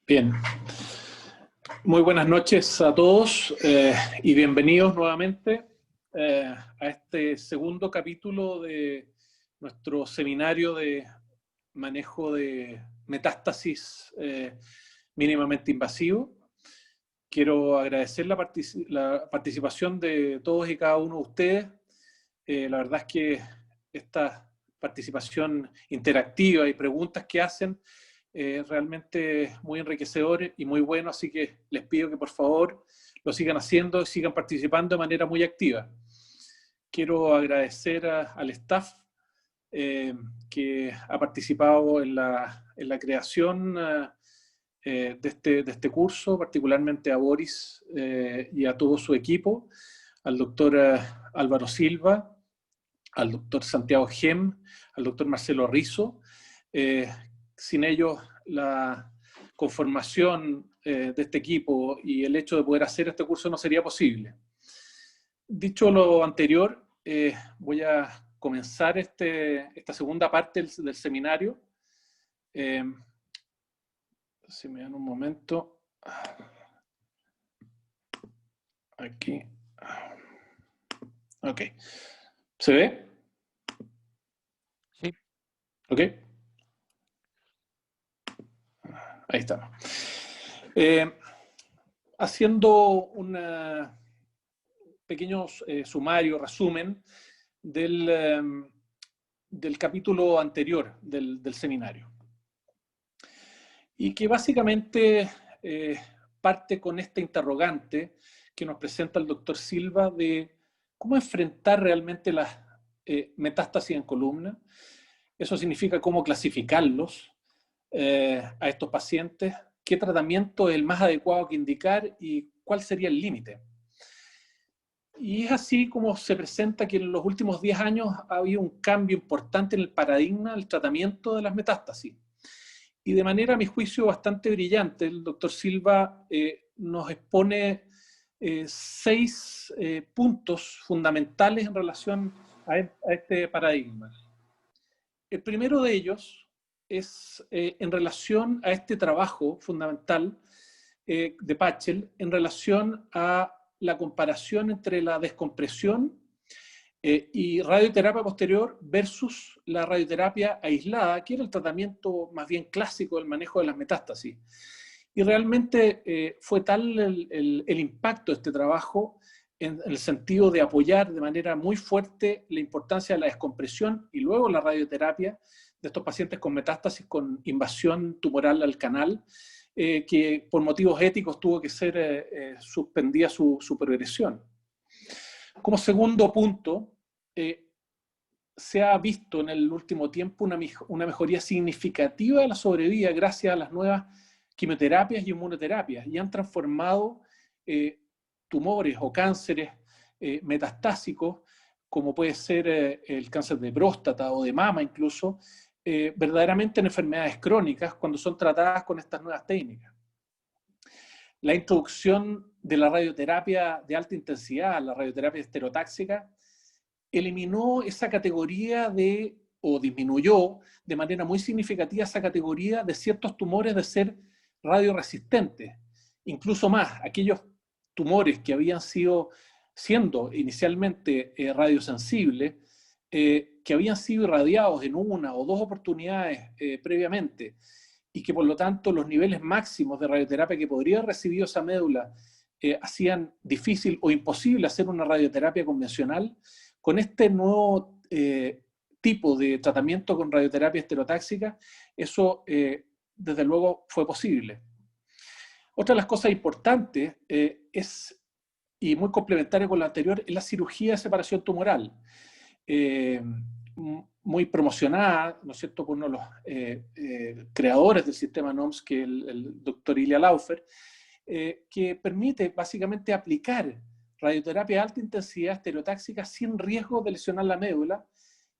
Bien, muy buenas noches a todos y bienvenidos nuevamente a este segundo capítulo de nuestro seminario de manejo de metástasis mínimamente invasivo. Quiero agradecer la participación de todos y cada uno de ustedes. La verdad es que esta participación interactiva y preguntas que hacen realmente muy enriquecedor y muy bueno, así que les pido que por favor lo sigan haciendo y sigan participando de manera muy activa. Quiero agradecer al staff que ha participado en la creación de este curso, particularmente a Boris y a todo su equipo, al doctor Álvaro Silva, al doctor Santiago Gem, al doctor Marcelo Rizo. Sin ellos, la conformación de este equipo y el hecho de poder hacer este curso no sería posible. Dicho lo anterior, voy a comenzar esta segunda parte del seminario. Si me dan un momento. Aquí. Ok. ¿Se ve? Sí. Ok. Ahí está. Haciendo un pequeño sumario, resumen del capítulo anterior del seminario. Y que básicamente parte con esta interrogante que nos presenta el doctor Silva de cómo enfrentar realmente las metástasis en columna. Eso significa cómo clasificarlos a estos pacientes, qué tratamiento es el más adecuado que indicar y cuál sería el límite. Y es así como se presenta que en los últimos 10 años ha habido un cambio importante en el paradigma del tratamiento de las metástasis. Y de manera, a mi juicio, bastante brillante, el doctor Silva nos expone 6 puntos fundamentales en relación a este paradigma. El primero de ellos es en relación a este trabajo fundamental de Pachel, en relación a la comparación entre la descompresión y radioterapia posterior versus la radioterapia aislada, que era el tratamiento más bien clásico del manejo de las metástasis. Y realmente fue tal el impacto de este trabajo en el sentido de apoyar de manera muy fuerte la importancia de la descompresión y luego la radioterapia de estos pacientes con metástasis con invasión tumoral al canal, que por motivos éticos tuvo que ser suspendida su progresión. Como segundo punto, se ha visto en el último tiempo una mejoría significativa de la sobrevida gracias a las nuevas quimioterapias y inmunoterapias, y han transformado tumores o cánceres metastásicos, como puede ser el cáncer de próstata o de mama incluso, verdaderamente en enfermedades crónicas cuando son tratadas con estas nuevas técnicas. La introducción de la radioterapia de alta intensidad, la radioterapia estereotáxica, eliminó esa categoría o disminuyó de manera muy significativa esa categoría de ciertos tumores de ser radioresistentes. Incluso más, aquellos tumores que habían siendo inicialmente radiosensibles, que habían sido irradiados en una o dos oportunidades previamente, y que por lo tanto los niveles máximos de radioterapia que podría haber recibido esa médula hacían difícil o imposible hacer una radioterapia convencional, con este nuevo tipo de tratamiento con radioterapia estereotáxica, eso desde luego fue posible. Otra de las cosas importantes y muy complementaria con lo anterior, es la cirugía de separación tumoral, muy promocionada, ¿no es cierto?, por uno de los creadores del sistema NOMS, que es el doctor Ilya Laufer, que permite básicamente aplicar radioterapia de alta intensidad estereotáxica sin riesgo de lesionar la médula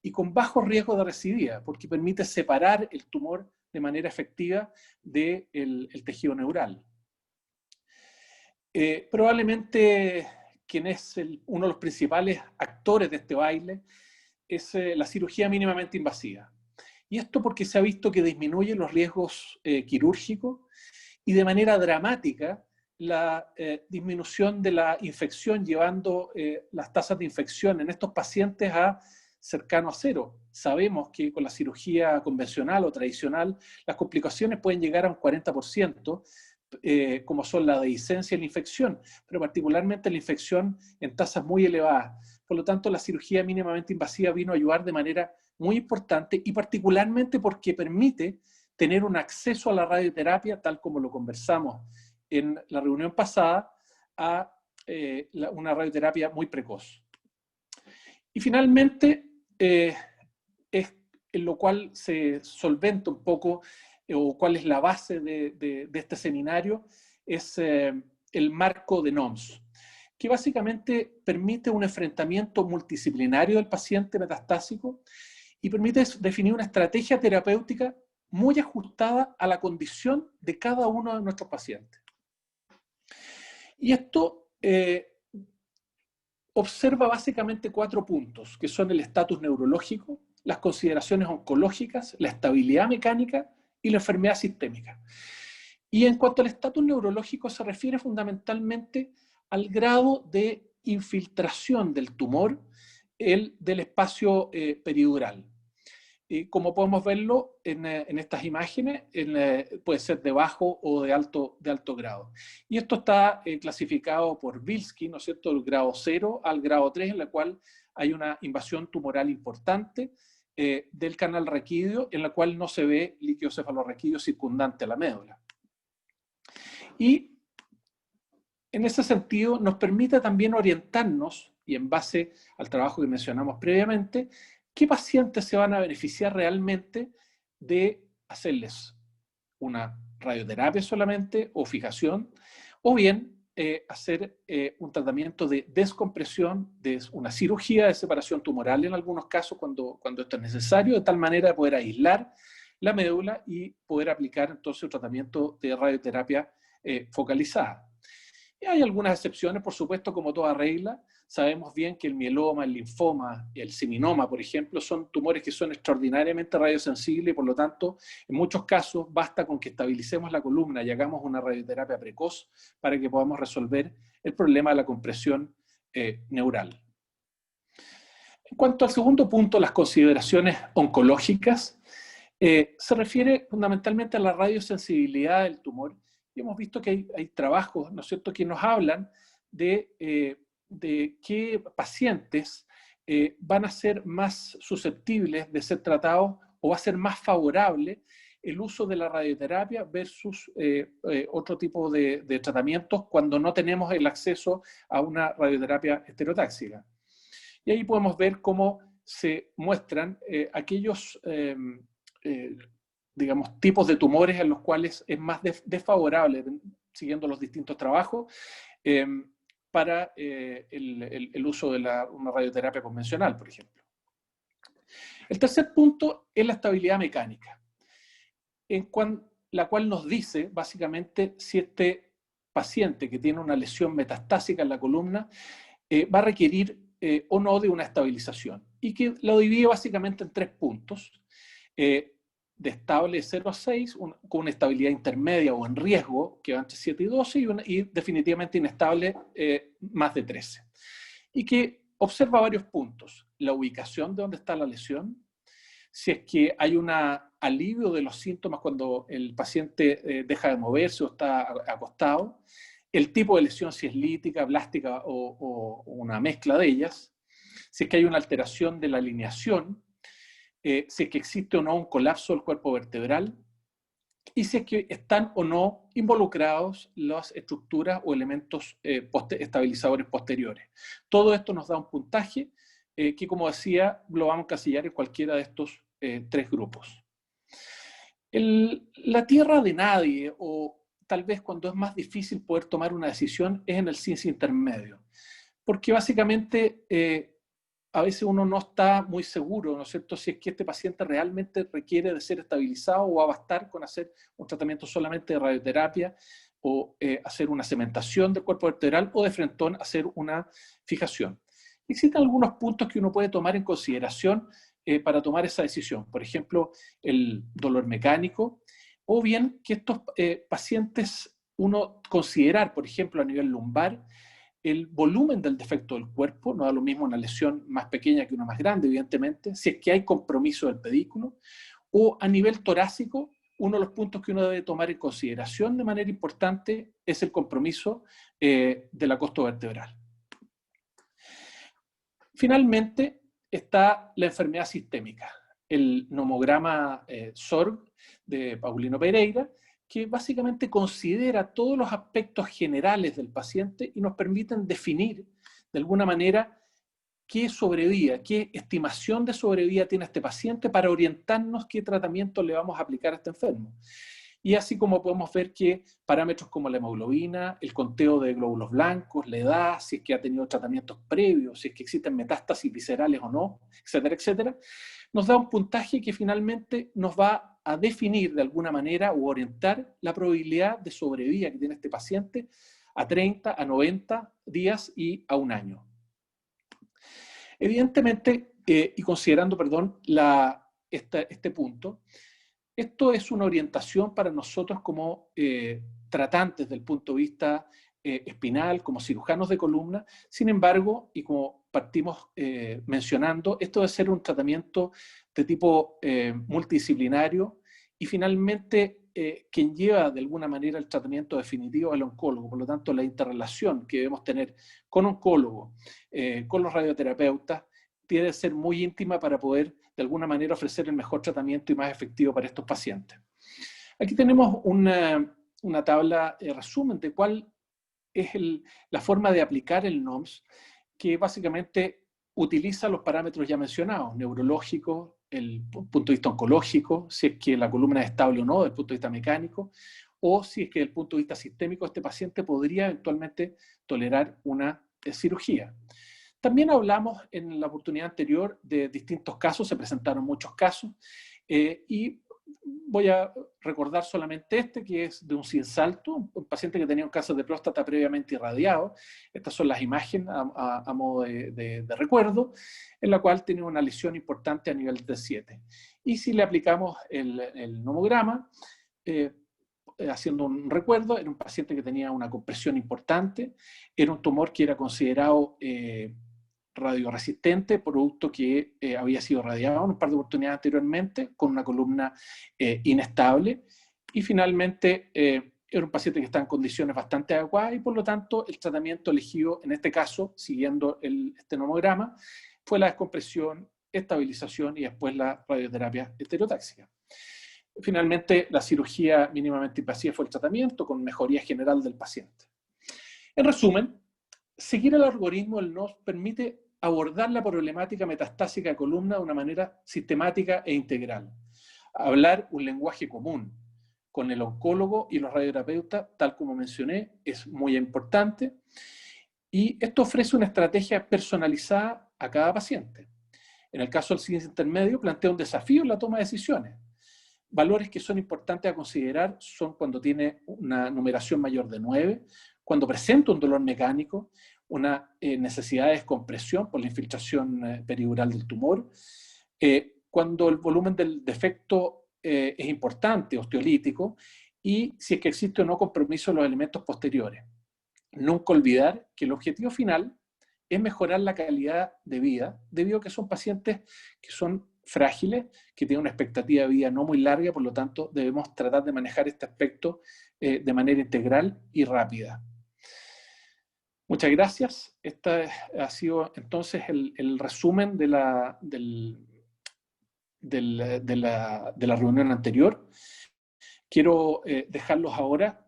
y con bajo riesgo de recidiva, porque permite separar el tumor de manera efectiva del tejido neural. Probablemente quien es uno de los principales actores de este baile es la cirugía mínimamente invasiva. Y esto porque se ha visto que disminuye los riesgos quirúrgicos y de manera dramática la disminución de la infección, llevando las tasas de infección en estos pacientes a cercano a cero. Sabemos que con la cirugía convencional o tradicional las complicaciones pueden llegar a un 40%, como son la dehiscencia y la infección, pero particularmente la infección en tasas muy elevadas. Por lo tanto, la cirugía mínimamente invasiva vino a ayudar de manera muy importante y particularmente porque permite tener un acceso a la radioterapia, tal como lo conversamos en la reunión pasada, a una radioterapia muy precoz. Y finalmente, es en lo cual se solventa un poco o cuál es la base de este seminario, es el marco de NOMS, que básicamente permite un enfrentamiento multidisciplinario del paciente metastásico y permite definir una estrategia terapéutica muy ajustada a la condición de cada uno de nuestros pacientes. Y esto observa básicamente 4 puntos, que son el estatus neurológico, las consideraciones oncológicas, la estabilidad mecánica y la enfermedad sistémica. Y en cuanto al estatus neurológico, se refiere fundamentalmente al grado de infiltración del tumor del espacio peridural. Como podemos verlo en estas imágenes, puede ser de bajo o de alto grado. Y esto está clasificado por Bilski, ¿no es cierto?, del grado 0 al grado 3, en la cual hay una invasión tumoral importante del canal raquídeo, en la cual no se ve líquido cefalorraquídeo circundante a la médula. Y en ese sentido nos permite también orientarnos, y en base al trabajo que mencionamos previamente, qué pacientes se van a beneficiar realmente de hacerles una radioterapia solamente o fijación, o bien hacer un tratamiento de descompresión, de una cirugía de separación tumoral en algunos casos cuando esto es necesario, de tal manera de poder aislar la médula y poder aplicar entonces un tratamiento de radioterapia focalizada. Y hay algunas excepciones, por supuesto, como toda regla. Sabemos bien que el mieloma, el linfoma y el seminoma, por ejemplo, son tumores que son extraordinariamente radiosensibles y por lo tanto, en muchos casos, basta con que estabilicemos la columna y hagamos una radioterapia precoz para que podamos resolver el problema de la compresión neural. En cuanto al segundo punto, las consideraciones oncológicas, se refiere fundamentalmente a la radiosensibilidad del tumor. Y hemos visto que hay trabajos, ¿no es cierto?, que nos hablan de qué pacientes van a ser más susceptibles de ser tratados o va a ser más favorable el uso de la radioterapia versus otro tipo de tratamientos cuando no tenemos el acceso a una radioterapia estereotáxica. Y ahí podemos ver cómo se muestran aquellos digamos, tipos de tumores en los cuales es más desfavorable, siguiendo los distintos trabajos, para el uso de una radioterapia convencional, por ejemplo. El tercer punto es la estabilidad mecánica, la cual nos dice, básicamente, si este paciente que tiene una lesión metastásica en la columna va a requerir o no de una estabilización, y que lo divide básicamente en 3 puntos. De estable 0 a 6, con una estabilidad intermedia o en riesgo, que va entre 7 y 12, y definitivamente inestable más de 13. Y que observa varios puntos. La ubicación de dónde está la lesión, si es que hay un alivio de los síntomas cuando el paciente deja de moverse o está acostado, el tipo de lesión, si es lítica, blástica o una mezcla de ellas, si es que hay una alteración de la alineación, si es que existe o no un colapso del cuerpo vertebral, y si es que están o no involucrados las estructuras o elementos estabilizadores posteriores. Todo esto nos da un puntaje que, como decía, lo vamos a encasillar en cualquiera de estos tres grupos. La tierra de nadie, o tal vez cuando es más difícil poder tomar una decisión, es en el CINSS intermedio. Porque básicamente a veces uno no está muy seguro, ¿no es cierto?, si es que este paciente realmente requiere de ser estabilizado o va a bastar con hacer un tratamiento solamente de radioterapia o hacer una cementación del cuerpo vertebral o de frentón hacer una fijación. Existen algunos puntos que uno puede tomar en consideración para tomar esa decisión. Por ejemplo, el dolor mecánico, o bien que estos pacientes, uno considerar, por ejemplo, a nivel lumbar, el volumen del defecto del cuerpo, no da lo mismo una lesión más pequeña que una más grande, evidentemente, si es que hay compromiso del pedículo, o a nivel torácico, uno de los puntos que uno debe tomar en consideración de manera importante es el compromiso de la costo vertebral. Finalmente está la enfermedad sistémica, el nomograma SORG de Paulino Pereira, que básicamente considera todos los aspectos generales del paciente y nos permiten definir de alguna manera qué sobrevida, qué estimación de sobrevida tiene este paciente para orientarnos qué tratamiento le vamos a aplicar a este enfermo. Y así como podemos ver que parámetros como la hemoglobina, el conteo de glóbulos blancos, la edad, si es que ha tenido tratamientos previos, si es que existen metástasis viscerales o no, etcétera, etcétera, nos da un puntaje que finalmente nos va a definir de alguna manera o orientar la probabilidad de sobrevida que tiene este paciente a 30, a 90 días y a un año. Evidentemente, y considerando, perdón, este punto, esto es una orientación para nosotros como tratantes del punto de vista espinal, como cirujanos de columna. Sin embargo, y como partimos mencionando, esto debe ser un tratamiento de tipo multidisciplinario y finalmente quien lleva de alguna manera el tratamiento definitivo es el oncólogo. Por lo tanto, la interrelación que debemos tener con oncólogo, con los radioterapeutas, tiene que ser muy íntima para poder de alguna manera ofrecer el mejor tratamiento y más efectivo para estos pacientes. Aquí tenemos una tabla de resumen de cuál es la forma de aplicar el NOMS, que básicamente utiliza los parámetros ya mencionados, neurológicos, el punto de vista oncológico, si es que la columna es estable o no, desde el punto de vista mecánico, o si es que desde el punto de vista sistémico este paciente podría eventualmente tolerar una cirugía. También hablamos en la oportunidad anterior de distintos casos, se presentaron muchos casos, y voy a recordar solamente este, que es de un cinsalto, un paciente que tenía un cáncer de próstata previamente irradiado. Estas son las imágenes a modo de recuerdo, en la cual tenía una lesión importante a nivel T7. Y si le aplicamos el nomograma, haciendo un recuerdo, era un paciente que tenía una compresión importante, era un tumor que era considerado radioresistente, producto que había sido radiado en un par de oportunidades anteriormente, con una columna inestable, y finalmente era un paciente que está en condiciones bastante adecuadas, y por lo tanto el tratamiento elegido en este caso, siguiendo este nomograma, fue la descompresión, estabilización y después la radioterapia estereotáxica. Finalmente, la cirugía mínimamente invasiva fue el tratamiento, con mejoría general del paciente. En resumen, seguir el algoritmo del NOMS permite abordar la problemática metastásica de columna de una manera sistemática e integral. Hablar un lenguaje común con el oncólogo y los radioterapeutas, tal como mencioné, es muy importante. Y esto ofrece una estrategia personalizada a cada paciente. En el caso del CINSS intermedio, plantea un desafío en la toma de decisiones. Valores que son importantes a considerar son cuando tiene una numeración mayor de 9, cuando presenta un dolor mecánico, una necesidad de descompresión por la infiltración peridural del tumor, cuando el volumen del defecto es importante, osteolítico, y si es que existe o no compromiso de los elementos posteriores. Nunca olvidar que el objetivo final es mejorar la calidad de vida, debido a que son pacientes que son frágiles, que tienen una expectativa de vida no muy larga, por lo tanto debemos tratar de manejar este aspecto de manera integral y rápida. Muchas gracias. Este ha sido entonces el resumen de la reunión anterior. Quiero dejarlos ahora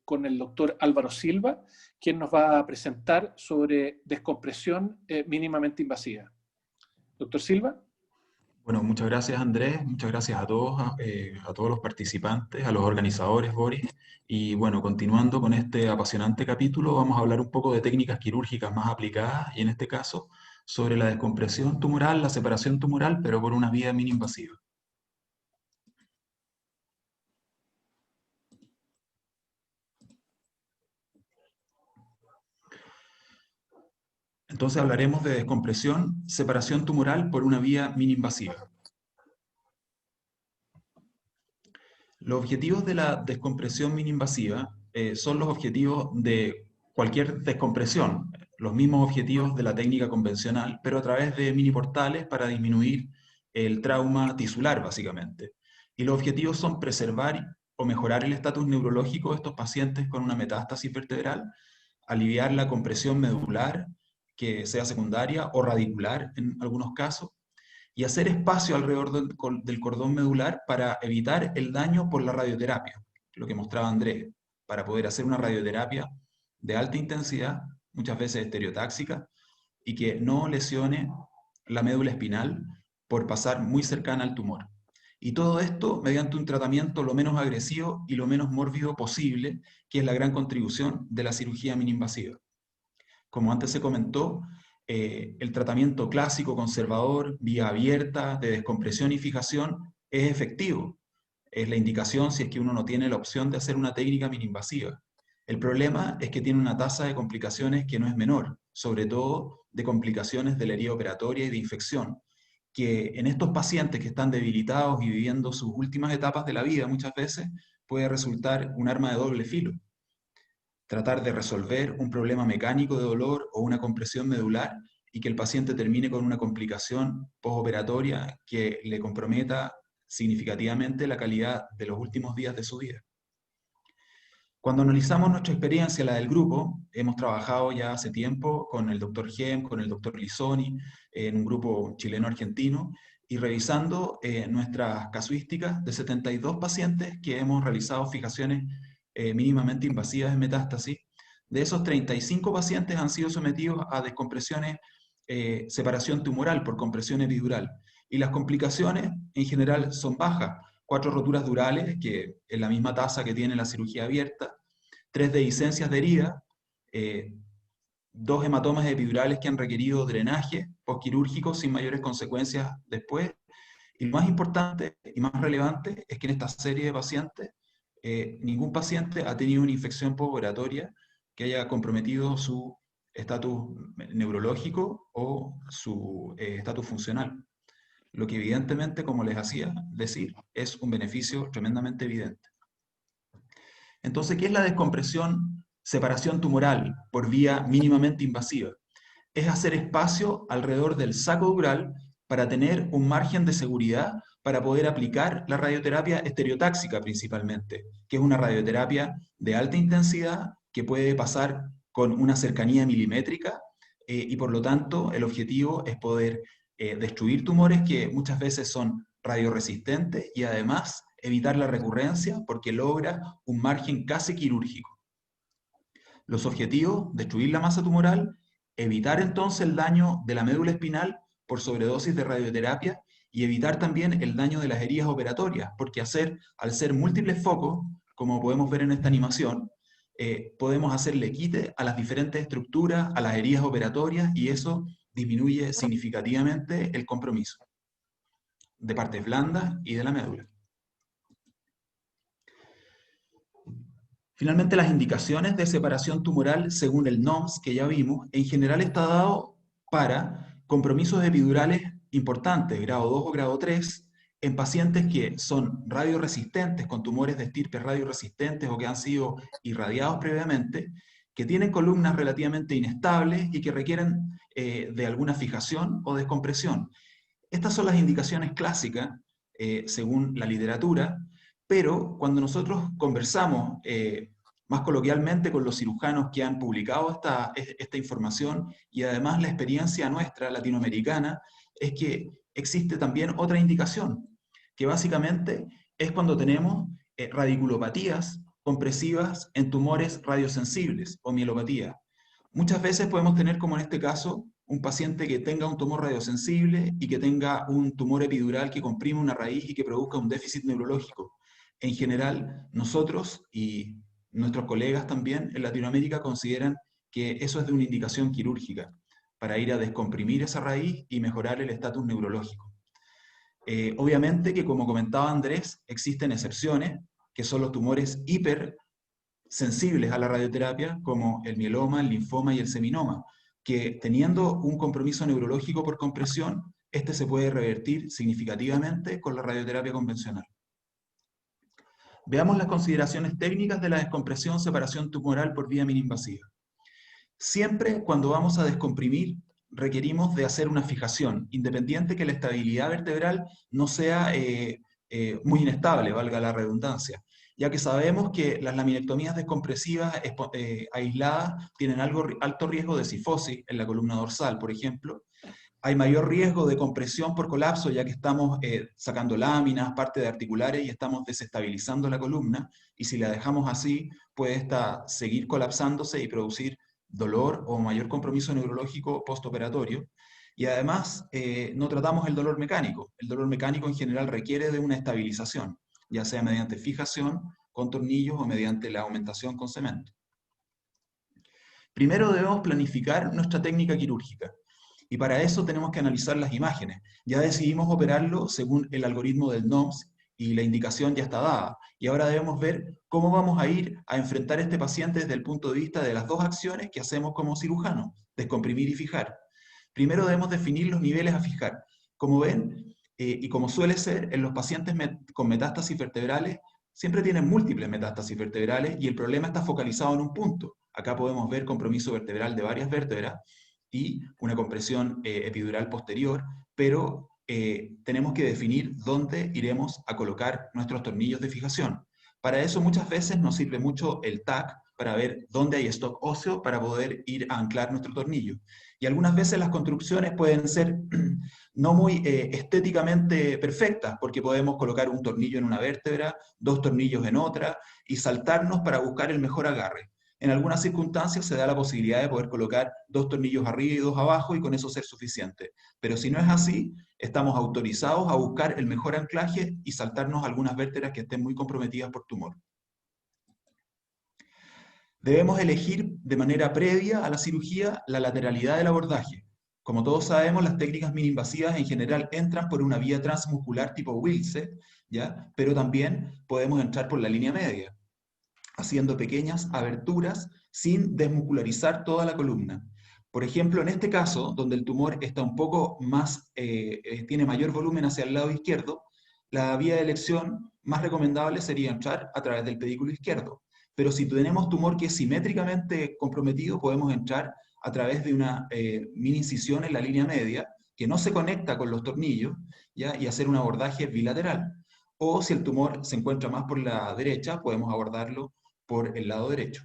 con el doctor Álvaro Silva, quien nos va a presentar sobre descompresión mínimamente invasiva. Doctor Silva. Bueno, muchas gracias Andrés, muchas gracias a todos los participantes, a los organizadores, Boris. Y bueno, continuando con este apasionante capítulo, vamos a hablar un poco de técnicas quirúrgicas más aplicadas y en este caso sobre la descompresión tumoral, la separación tumoral, pero por una vía mini-invasiva. Entonces hablaremos de descompresión, separación tumoral por una vía mini-invasiva. Los objetivos de la descompresión mini-invasiva son los objetivos de cualquier descompresión, los mismos objetivos de la técnica convencional, pero a través de mini portales para disminuir el trauma tisular, básicamente. Y los objetivos son preservar o mejorar el estatus neurológico de estos pacientes con una metástasis vertebral, aliviar la compresión medular, que sea secundaria o radicular en algunos casos, y hacer espacio alrededor del cordón medular para evitar el daño por la radioterapia, lo que mostraba Andrés, para poder hacer una radioterapia de alta intensidad, muchas veces estereotáxica, y que no lesione la médula espinal por pasar muy cercana al tumor. Y todo esto mediante un tratamiento lo menos agresivo y lo menos mórbido posible, que es la gran contribución de la cirugía mini-invasiva. Como antes se comentó, el tratamiento clásico conservador, vía abierta, de descompresión y fijación, es efectivo. Es la indicación si es que uno no tiene la opción de hacer una técnica mini-invasiva. El problema es que tiene una tasa de complicaciones que no es menor, sobre todo de complicaciones de la herida operatoria y de infección, que en estos pacientes que están debilitados y viviendo sus últimas etapas de la vida muchas veces puede resultar un arma de doble filo. Tratar de resolver un problema mecánico de dolor o una compresión medular y que el paciente termine con una complicación postoperatoria que le comprometa significativamente la calidad de los últimos días de su vida. Cuando analizamos nuestra experiencia, la del grupo, hemos trabajado ya hace tiempo con el Dr. Gem, con el Dr. Lisoni, en un grupo chileno-argentino, y revisando nuestras casuísticas de 72 pacientes que hemos realizado fijaciones mínimamente invasivas en metástasis. De esos 35 pacientes han sido sometidos a descompresiones, separación tumoral por compresión epidural. Y las complicaciones en general son bajas. 4 roturas durales, que es la misma tasa que tiene la cirugía abierta, 3 dehiscencias de herida, 2 hematomas epidurales que han requerido drenaje postquirúrgico sin mayores consecuencias después. Y lo más importante y más relevante es que en esta serie de pacientes, ningún paciente ha tenido una infección postoperatoria que haya comprometido su estatus neurológico o su estatus funcional. Lo que evidentemente, como les hacía decir, es un beneficio tremendamente evidente. Entonces, ¿qué es la descompresión, separación tumoral por vía mínimamente invasiva? Es hacer espacio alrededor del saco dural para tener un margen de seguridad para poder aplicar la radioterapia estereotáxica principalmente, que es una radioterapia de alta intensidad que puede pasar con una cercanía milimétrica y por lo tanto el objetivo es poder destruir tumores que muchas veces son radioresistentes y además evitar la recurrencia porque logra un margen casi quirúrgico. Los objetivos: destruir la masa tumoral, evitar entonces el daño de la médula espinal por sobredosis de radioterapia y evitar también el daño de las heridas operatorias, porque al ser múltiples focos, como podemos ver en esta animación, podemos hacerle quite a las diferentes estructuras, a las heridas operatorias, y eso disminuye significativamente el compromiso de partes blandas y de la médula. Finalmente, las indicaciones de separación tumoral, según el NOMS que ya vimos, en general está dado para compromisos epidurales importantes, grado 2 o grado 3, en pacientes que son radioresistentes, con tumores de estirpe radioresistentes o que han sido irradiados previamente, que tienen columnas relativamente inestables y que requieren de alguna fijación o descompresión. Estas son las indicaciones clásicas, según la literatura, pero cuando nosotros conversamos más coloquialmente con los cirujanos que han publicado esta información, y además la experiencia nuestra latinoamericana, es que existe también otra indicación, que básicamente es cuando tenemos radiculopatías compresivas en tumores radiosensibles o mielopatía. Muchas veces podemos tener, como en este caso, un paciente que tenga un tumor radiosensible y que tenga un tumor epidural que comprime una raíz y que produzca un déficit neurológico. En general, nosotros y nuestros colegas también en Latinoamérica consideran que eso es de una indicación quirúrgica, para ir a descomprimir esa raíz y mejorar el estatus neurológico. Obviamente que, como comentaba Andrés, existen excepciones, que son los tumores hipersensibles a la radioterapia, como el mieloma, el linfoma y el seminoma, que teniendo un compromiso neurológico por compresión, este se puede revertir significativamente con la radioterapia convencional. Veamos las consideraciones técnicas de la descompresión separación tumoral por vía mini-invasiva. Siempre cuando vamos a descomprimir, requerimos de hacer una fijación, independiente que la estabilidad vertebral no sea muy inestable, valga la redundancia, ya que sabemos que las laminectomías descompresivas aisladas tienen alto riesgo de cifosis en la columna dorsal, por ejemplo. Hay mayor riesgo de compresión por colapso, ya que estamos sacando láminas, parte de articulares y estamos desestabilizando la columna, y si la dejamos así, puede seguir colapsándose y producir dolor o mayor compromiso neurológico postoperatorio. Y además, no tratamos el dolor mecánico. El dolor mecánico en general requiere de una estabilización, ya sea mediante fijación con tornillos o mediante la aumentación con cemento. Primero debemos planificar nuestra técnica quirúrgica. Y para eso tenemos que analizar las imágenes. Ya decidimos operarlo según el algoritmo del NOMS y la indicación ya está dada. Y ahora debemos ver cómo vamos a ir a enfrentar a este paciente desde el punto de vista de las dos acciones que hacemos como cirujano, descomprimir y fijar. Primero debemos definir los niveles a fijar. Como ven, y como suele ser, en los pacientes con metástasis vertebrales, siempre tienen múltiples metástasis vertebrales y el problema está focalizado en un punto. Acá podemos ver compromiso vertebral de varias vértebras y una compresión epidural posterior, pero tenemos que definir dónde iremos a colocar nuestros tornillos de fijación. Para eso muchas veces nos sirve mucho el TAC, para ver dónde hay stock óseo para poder ir a anclar nuestro tornillo. Y algunas veces las construcciones pueden ser no muy estéticamente perfectas, porque podemos colocar un tornillo en una vértebra, dos tornillos en otra, y saltarnos para buscar el mejor agarre. En algunas circunstancias se da la posibilidad de poder colocar dos tornillos arriba y dos abajo y con eso ser suficiente. Pero si no es así, estamos autorizados a buscar el mejor anclaje y saltarnos algunas vértebras que estén muy comprometidas por tumor. Debemos elegir de manera previa a la cirugía la lateralidad del abordaje. Como todos sabemos, las técnicas mini-invasivas en general entran por una vía transmuscular tipo Wilse, ¿ya? Pero también podemos entrar por la línea media, haciendo pequeñas aberturas sin desmuscularizar toda la columna. Por ejemplo, en este caso, donde el tumor está un poco más, tiene mayor volumen hacia el lado izquierdo, la vía de elección más recomendable sería entrar a través del pedículo izquierdo. Pero si tenemos tumor que es simétricamente comprometido, podemos entrar a través de una mini incisión en la línea media, que no se conecta con los tornillos, ¿ya? Y hacer un abordaje bilateral. O si el tumor se encuentra más por la derecha, podemos abordarlo por el lado derecho.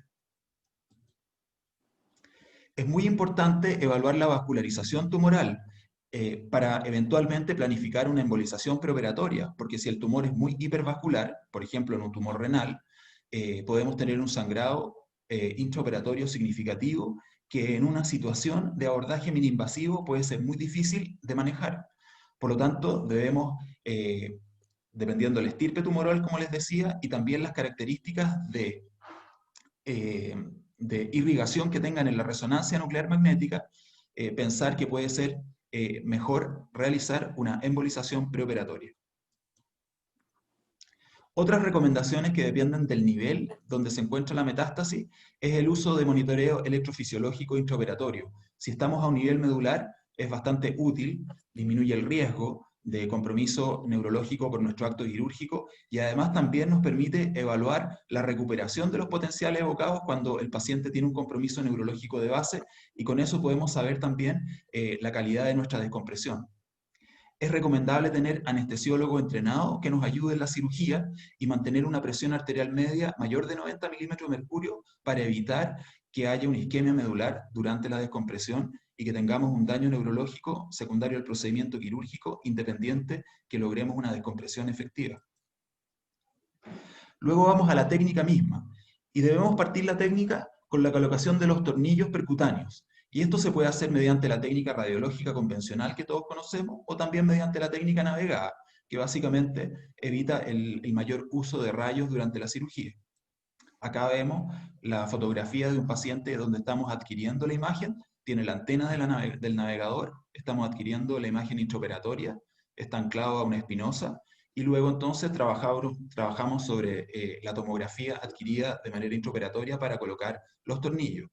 Es muy importante evaluar la vascularización tumoral para eventualmente planificar una embolización preoperatoria, porque si el tumor es muy hipervascular, por ejemplo en un tumor renal, podemos tener un sangrado intraoperatorio significativo que en una situación de abordaje mini-invasivo puede ser muy difícil de manejar. Por lo tanto, debemos, dependiendo del estirpe tumoral, como les decía, y también las características de irrigación que tengan en la resonancia nuclear magnética, pensar que puede ser mejor realizar una embolización preoperatoria. Otras recomendaciones que dependen del nivel donde se encuentra la metástasis es el uso de monitoreo electrofisiológico intraoperatorio. Si estamos a un nivel medular, es bastante útil, disminuye el riesgo de compromiso neurológico por nuestro acto quirúrgico y además también nos permite evaluar la recuperación de los potenciales evocados cuando el paciente tiene un compromiso neurológico de base, y con eso podemos saber también la calidad de nuestra descompresión. Es recomendable tener anestesiólogo entrenado que nos ayude en la cirugía y mantener una presión arterial media mayor de 90 milímetros de mercurio para evitar que haya una isquemia medular durante la descompresión y que tengamos un daño neurológico secundario al procedimiento quirúrgico independiente que logremos una descompresión efectiva. Luego vamos a la técnica misma y debemos partir la técnica con la colocación de los tornillos percutáneos. Y esto se puede hacer mediante la técnica radiológica convencional que todos conocemos o también mediante la técnica navegada, que básicamente evita el mayor uso de rayos durante la cirugía. Acá vemos la fotografía de un paciente donde estamos adquiriendo la imagen, tiene la antena del navegador, estamos adquiriendo la imagen intraoperatoria, está anclado a una espinosa, y luego entonces trabajamos sobre la tomografía adquirida de manera intraoperatoria para colocar los tornillos.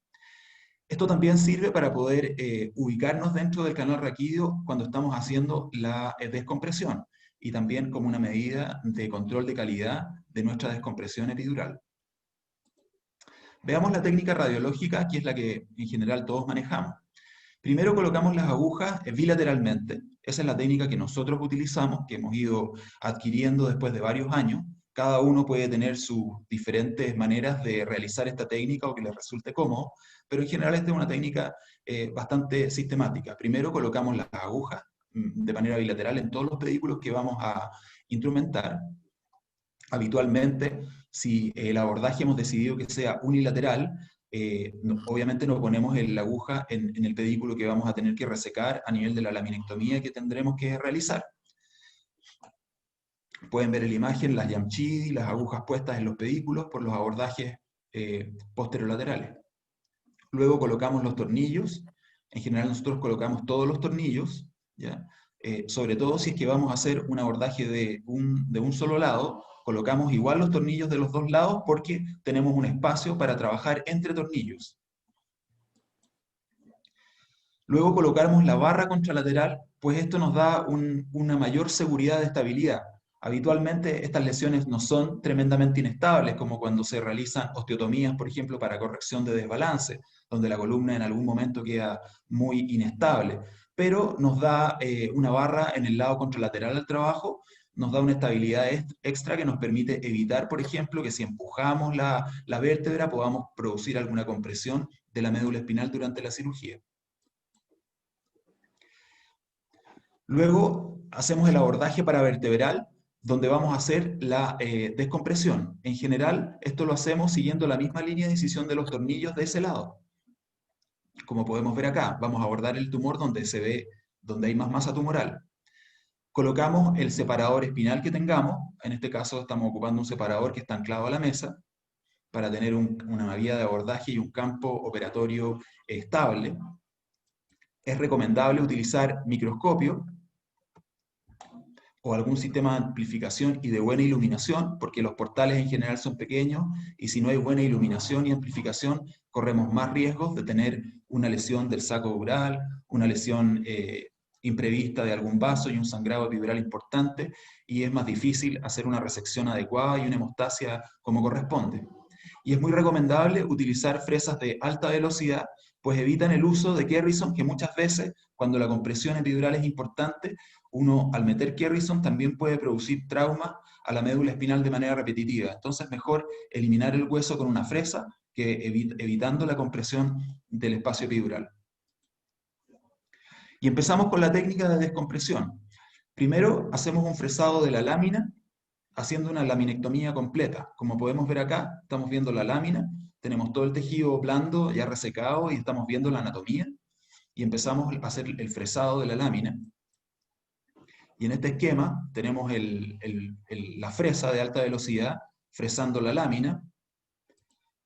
Esto también sirve para poder ubicarnos dentro del canal raquídeo cuando estamos haciendo la descompresión, y también como una medida de control de calidad de nuestra descompresión epidural. Veamos la técnica radiológica, que es la que en general todos manejamos. Primero colocamos las agujas bilateralmente. Esa es la técnica que nosotros utilizamos, que hemos ido adquiriendo después de varios años. Cada uno puede tener sus diferentes maneras de realizar esta técnica o que les resulte cómodo, pero en general esta es una técnica bastante sistemática. Primero colocamos las agujas de manera bilateral en todos los pedículos que vamos a instrumentar. Habitualmente, si el abordaje hemos decidido que sea unilateral, obviamente no ponemos la aguja en el pedículo que vamos a tener que resecar a nivel de la laminectomía que tendremos que realizar. Pueden ver en la imagen las Yamchidi, las agujas puestas en los pedículos por los abordajes posterolaterales. Luego colocamos los tornillos. En general nosotros colocamos todos los tornillos, ¿ya? Sobre todo si es que vamos a hacer un abordaje de un solo lado, colocamos igual los tornillos de los dos lados porque tenemos un espacio para trabajar entre tornillos. Luego colocamos la barra contralateral, pues esto nos da una mayor seguridad de estabilidad. Habitualmente estas lesiones no son tremendamente inestables, como cuando se realizan osteotomías, por ejemplo, para corrección de desbalance, donde la columna en algún momento queda muy inestable. Pero nos da una barra en el lado contralateral al trabajo, nos da una estabilidad extra que nos permite evitar, por ejemplo, que si empujamos la vértebra podamos producir alguna compresión de la médula espinal durante la cirugía. Luego hacemos el abordaje paravertebral, donde vamos a hacer la descompresión. En general, esto lo hacemos siguiendo la misma línea de incisión de los tornillos de ese lado. Como podemos ver acá, vamos a abordar el tumor donde hay más masa tumoral. Colocamos el separador espinal que tengamos, en este caso estamos ocupando un separador que está anclado a la mesa, para tener una vía de abordaje y un campo operatorio estable. Es recomendable utilizar microscopio o algún sistema de amplificación y de buena iluminación, porque los portales en general son pequeños, y si no hay buena iluminación y amplificación, corremos más riesgos de tener una lesión del saco dural, una lesión imprevista de algún vaso y un sangrado epidural importante, y es más difícil hacer una resección adecuada y una hemostasia como corresponde. Y es muy recomendable utilizar fresas de alta velocidad, pues evitan el uso de Kerrison, que muchas veces, cuando la compresión epidural es importante, uno al meter Kerrison también puede producir trauma a la médula espinal de manera repetitiva. Entonces mejor eliminar el hueso con una fresa que evitando la compresión del espacio epidural. Y empezamos con la técnica de descompresión. Primero hacemos un fresado de la lámina, haciendo una laminectomía completa. Como podemos ver acá, estamos viendo la lámina, tenemos todo el tejido blando ya resecado y estamos viendo la anatomía, y empezamos a hacer el fresado de la lámina. Y en este esquema tenemos la fresa de alta velocidad fresando la lámina.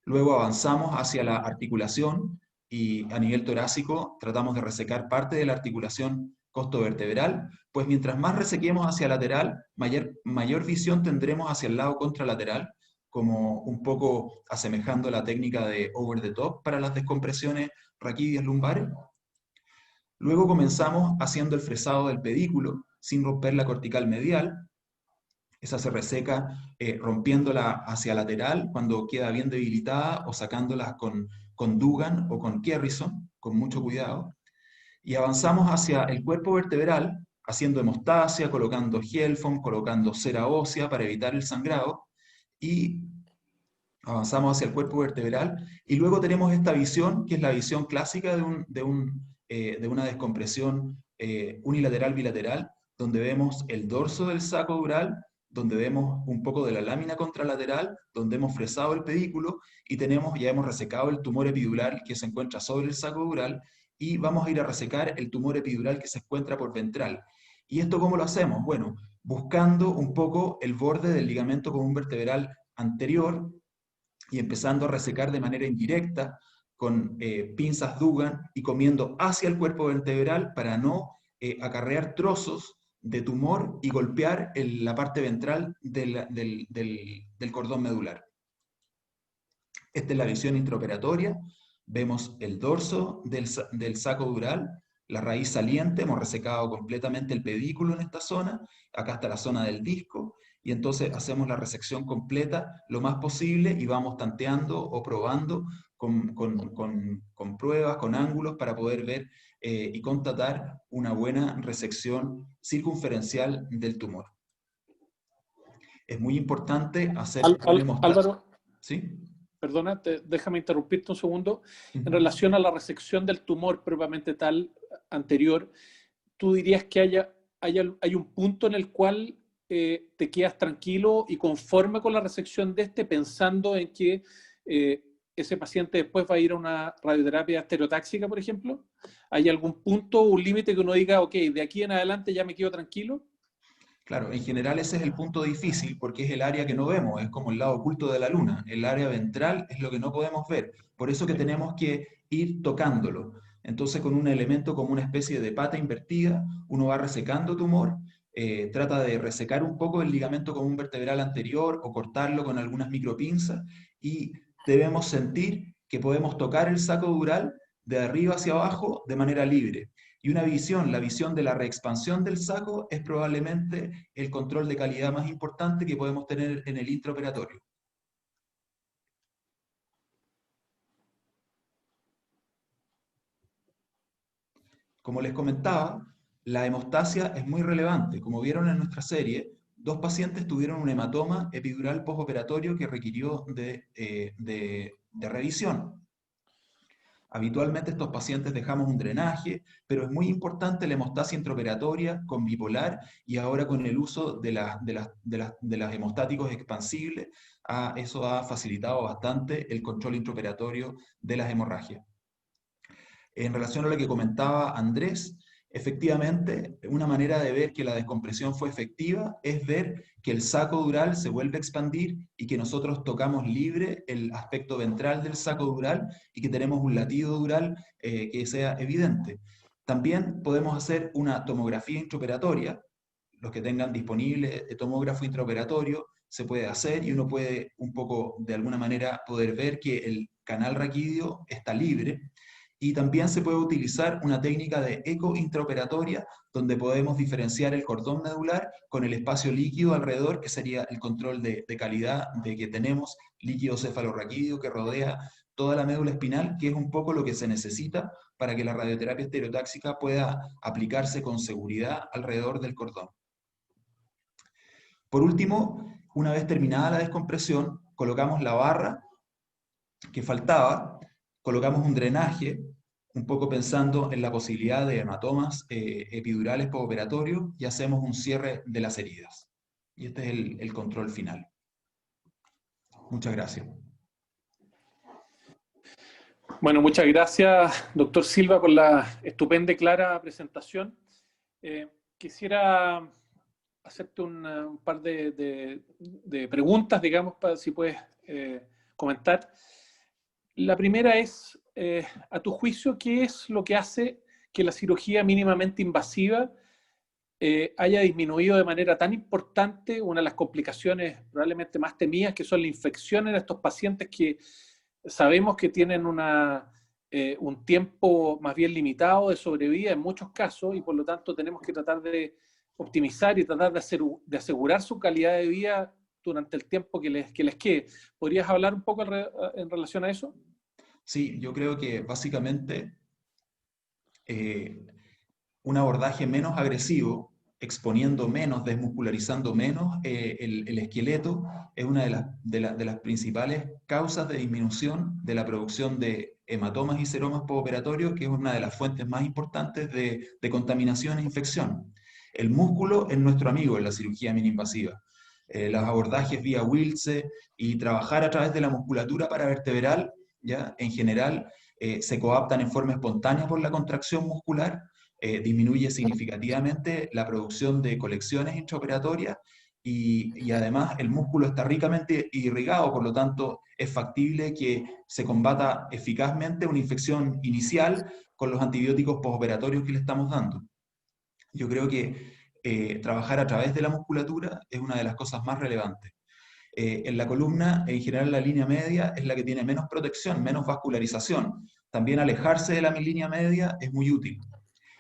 Luego avanzamos hacia la articulación y a nivel torácico tratamos de resecar parte de la articulación costovertebral, pues mientras más resequemos hacia lateral, mayor visión tendremos hacia el lado contralateral, como un poco asemejando la técnica de over the top para las descompresiones raquídeas lumbares. Luego comenzamos haciendo el fresado del pedículo, sin romper la cortical medial. Esa se reseca rompiéndola hacia lateral cuando queda bien debilitada o sacándola con Dugan o con Kerrison, con mucho cuidado. Y avanzamos hacia el cuerpo vertebral, haciendo hemostasia, colocando Helfon, colocando cera ósea para evitar el sangrado, y avanzamos hacia el cuerpo vertebral, y luego tenemos esta visión, que es la visión clásica de una descompresión unilateral bilateral, donde vemos el dorso del saco dural, donde vemos un poco de la lámina contralateral, donde hemos fresado el pedículo, y ya hemos resecado el tumor epidural que se encuentra sobre el saco dural, y vamos a ir a resecar el tumor epidural que se encuentra por ventral. ¿Y esto cómo lo hacemos? Bueno, buscando un poco el borde del ligamento común vertebral anterior, y empezando a resecar de manera indirecta con pinzas Dugan y comiendo hacia el cuerpo vertebral para no acarrear trozos de tumor y golpear la parte ventral del cordón medular. Esta es la visión intraoperatoria. Vemos el dorso del saco dural, la raíz saliente, hemos resecado completamente el pedículo en esta zona, acá está la zona del disco, y entonces hacemos la resección completa lo más posible y vamos tanteando o probando con pruebas, con ángulos, para poder ver y constatar una buena resección circunferencial del tumor. Es muy importante hacer un hemostasia. Álvaro, ¿Sí? perdona, déjame interrumpirte un segundo. En Uh-huh. relación a la resección del tumor propiamente tal anterior, ¿tú dirías que hay un punto en el cual te quedas tranquilo y conforme con la resección de pensando en que ese paciente después va a ir a una radioterapia estereotáxica, por ejemplo? ¿Hay algún punto, un límite que uno diga, ok, de aquí en adelante ya me quedo tranquilo? Claro, en general ese es el punto difícil porque es el área que no vemos, es como el lado oculto de la luna. El área ventral es lo que no podemos ver, por eso que tenemos que ir tocándolo. Entonces, con un elemento como una especie de pata invertida, uno va resecando tumor, trata de resecar un poco el ligamento común vertebral anterior o cortarlo con algunas micropinzas, y debemos sentir que podemos tocar el saco dural de arriba hacia abajo de manera libre. Y la visión de la reexpansión del saco, es probablemente el control de calidad más importante que podemos tener en el intraoperatorio. Como les comentaba, la hemostasia es muy relevante. Como vieron en nuestra serie, 2 pacientes tuvieron un hematoma epidural postoperatorio que requirió de revisión. Habitualmente estos pacientes dejamos un drenaje, pero es muy importante la hemostasia intraoperatoria con bipolar, y ahora con el uso de las hemostáticos expansibles, eso ha facilitado bastante el control intraoperatorio de las hemorragias. En relación a lo que comentaba Andrés, efectivamente, una manera de ver que la descompresión fue efectiva es ver que el saco dural se vuelve a expandir y que nosotros tocamos libre el aspecto ventral del saco dural y que tenemos un latido dural que sea evidente. También podemos hacer una tomografía intraoperatoria. Los que tengan disponible tomógrafo intraoperatorio se puede hacer, y uno puede un poco, de alguna manera, poder ver que el canal raquídeo está libre. Y también se puede utilizar una técnica de eco intraoperatoria, donde podemos diferenciar el cordón medular con el espacio líquido alrededor, que sería el control de calidad de que tenemos líquido cefalorraquídeo que rodea toda la médula espinal, que es un poco lo que se necesita para que la radioterapia estereotáxica pueda aplicarse con seguridad alrededor del cordón. Por último, una vez terminada la descompresión, colocamos la barra que faltaba, colocamos un drenaje, un poco pensando en la posibilidad de hematomas epidurales postoperatorios, y hacemos un cierre de las heridas. Y este es el control final. Muchas gracias. Bueno, muchas gracias, doctor Silva, por la estupenda y clara presentación. Quisiera hacerte un par de preguntas, digamos, para si puedes comentar. La primera es, a tu juicio, ¿qué es lo que hace que la cirugía mínimamente invasiva haya disminuido de manera tan importante una de las complicaciones probablemente más temidas, que son la infección en estos pacientes que sabemos que tienen un tiempo más bien limitado de sobrevida en muchos casos, y por lo tanto tenemos que tratar de optimizar y tratar de asegurar su calidad de vida durante el tiempo que les quede? ¿Podrías hablar un poco en relación a eso? Sí, yo creo que básicamente un abordaje menos agresivo exponiendo menos, desmuscularizando menos el esqueleto, es una de las principales causas de disminución de la producción de hematomas y seromas postoperatorios, que es una de las fuentes más importantes de contaminación e infección. El músculo es nuestro amigo en la cirugía minoinvasiva. Los abordajes vía Wiltse y trabajar a través de la musculatura paravertebral, ¿ya? En general, se coaptan en forma espontánea por la contracción muscular, disminuye significativamente la producción de colecciones intraoperatorias y además el músculo está ricamente irrigado, por lo tanto es factible que se combata eficazmente una infección inicial con los antibióticos postoperatorios que le estamos dando. Yo creo que trabajar a través de la musculatura es una de las cosas más relevantes. En la columna, en general, la línea media es la que tiene menos protección, menos vascularización. También alejarse de la línea media es muy útil.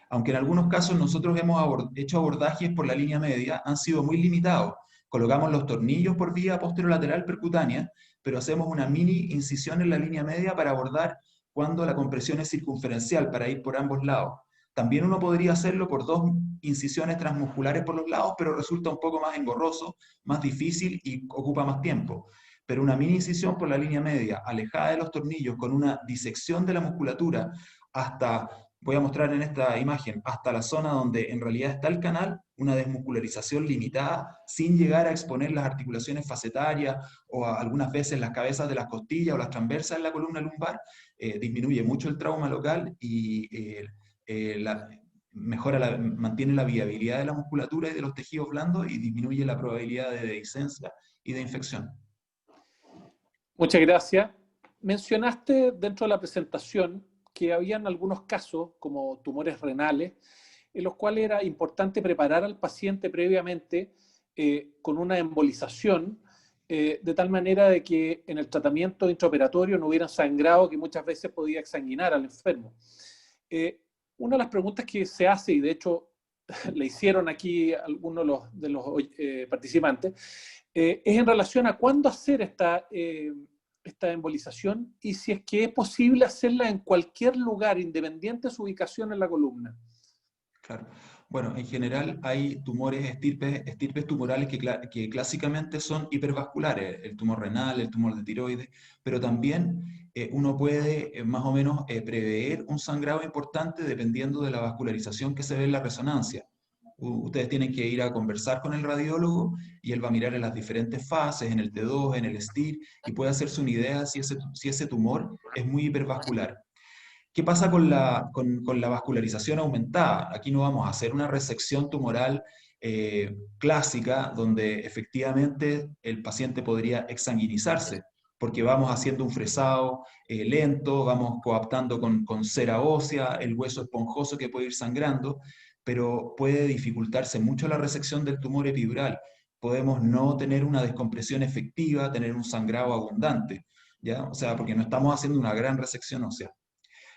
Aunque en algunos casos nosotros hemos hecho abordajes por la línea media, han sido muy limitados. Colocamos los tornillos por vía posterolateral percutánea, pero hacemos una mini incisión en la línea media para abordar cuando la compresión es circunferencial, para ir por ambos lados. También uno podría hacerlo por 2 incisiones transmusculares por los lados, pero resulta un poco más engorroso, más difícil y ocupa más tiempo. Pero una mini incisión por la línea media, alejada de los tornillos, con una disección de la musculatura hasta, voy a mostrar en esta imagen, hasta la zona donde en realidad está el canal, una desmuscularización limitada, sin llegar a exponer las articulaciones facetarias o algunas veces las cabezas de las costillas o las transversas en la columna lumbar, disminuye mucho el trauma local y mantiene la viabilidad de la musculatura y de los tejidos blandos y disminuye la probabilidad de dehiscencia y de infección. Muchas gracias. Mencionaste dentro de la presentación que habían algunos casos, como tumores renales, en los cuales era importante preparar al paciente previamente con una embolización, de tal manera de que en el tratamiento intraoperatorio no hubieran sangrado que muchas veces podía exsanguinar al enfermo. Una de las preguntas que se hace, y de hecho le hicieron aquí algunos de los participantes, es en relación a cuándo hacer esta embolización y si es que es posible hacerla en cualquier lugar, independiente de su ubicación en la columna. Claro. Bueno, en general hay tumores, estirpes tumorales que clásicamente son hipervasculares, el tumor renal, el tumor de tiroides, pero también uno puede más o menos prever un sangrado importante dependiendo de la vascularización que se ve en la resonancia. Ustedes tienen que ir a conversar con el radiólogo y él va a mirar en las diferentes fases, en el T2, en el STIR, y puede hacerse una idea si ese tumor es muy hipervascular. ¿Qué pasa con la vascularización aumentada? Aquí no vamos a hacer una resección tumoral clásica donde efectivamente el paciente podría exsanguinizarse, porque vamos haciendo un fresado lento, vamos coaptando con cera ósea, el hueso esponjoso que puede ir sangrando, pero puede dificultarse mucho la resección del tumor epidural. Podemos no tener una descompresión efectiva, tener un sangrado abundante, ¿ya? O sea, porque no estamos haciendo una gran resección ósea.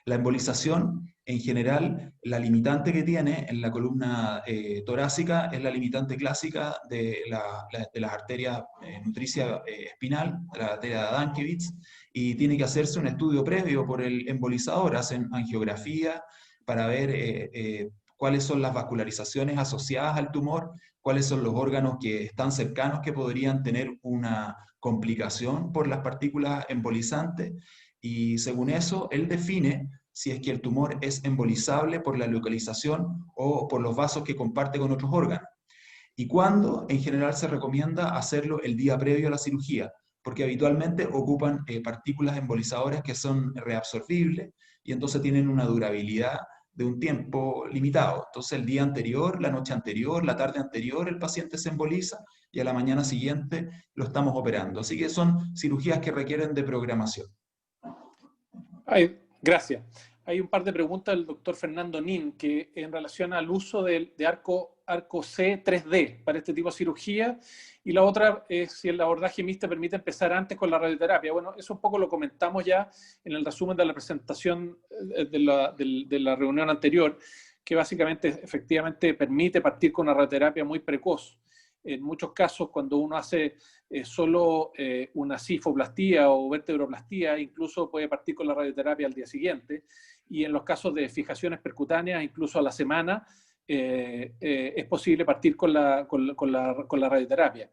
La embolización, en general, la limitante que tiene en la columna torácica es la limitante clásica de las arterias nutricia espinal, de la arteria de Adamkiewicz, y tiene que hacerse un estudio previo por el embolizador. Hacen angiografía para ver cuáles son las vascularizaciones asociadas al tumor, cuáles son los órganos que están cercanos que podrían tener una complicación por las partículas embolizantes, y según eso, él define si es que el tumor es embolizable por la localización o por los vasos que comparte con otros órganos. Y cuándo, en general, se recomienda hacerlo el día previo a la cirugía, porque habitualmente ocupan partículas embolizadoras que son reabsorbibles y entonces tienen una durabilidad de un tiempo limitado. Entonces el día anterior, la noche anterior, la tarde anterior, el paciente se emboliza y a la mañana siguiente lo estamos operando. Así que son cirugías que requieren de programación. Gracias. Hay un par de preguntas del doctor Fernando Nin que en relación al uso de arco C 3D para este tipo de cirugía, y la otra es si el abordaje mixto permite empezar antes con la radioterapia. Bueno, eso un poco lo comentamos ya en el resumen de la presentación de la reunión anterior, que básicamente efectivamente permite partir con una radioterapia muy precoz. En muchos casos, cuando uno hace solo una cifoplastía o vertebroplastía, incluso puede partir con la radioterapia al día siguiente, y en los casos de fijaciones percutáneas, incluso a la semana, es posible partir con la radioterapia.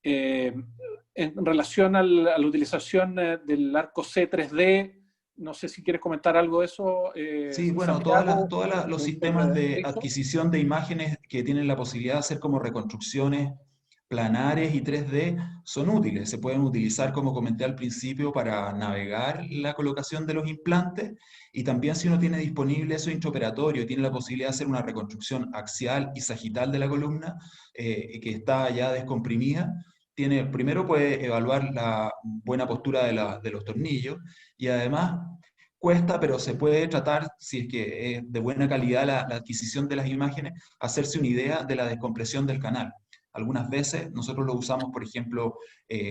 En relación a la utilización del arco C 3D, no sé si quieres comentar algo de eso, Sí, bueno, Santiago, los sistemas doctor de Rizo. adquisición de imágenes que tienen la posibilidad de hacer como reconstrucciones planares y 3D son útiles. Se pueden utilizar, como comenté al principio, para navegar la colocación de los implantes, y también si uno tiene disponible eso intraoperatorio, tiene la posibilidad de hacer una reconstrucción axial y sagital de la columna que está ya descomprimida. Primero puede evaluar la buena postura de los tornillos, y además cuesta, pero se puede tratar, si es que es de buena calidad la adquisición de las imágenes, hacerse una idea de la descompresión del canal. Algunas veces nosotros lo usamos, por ejemplo,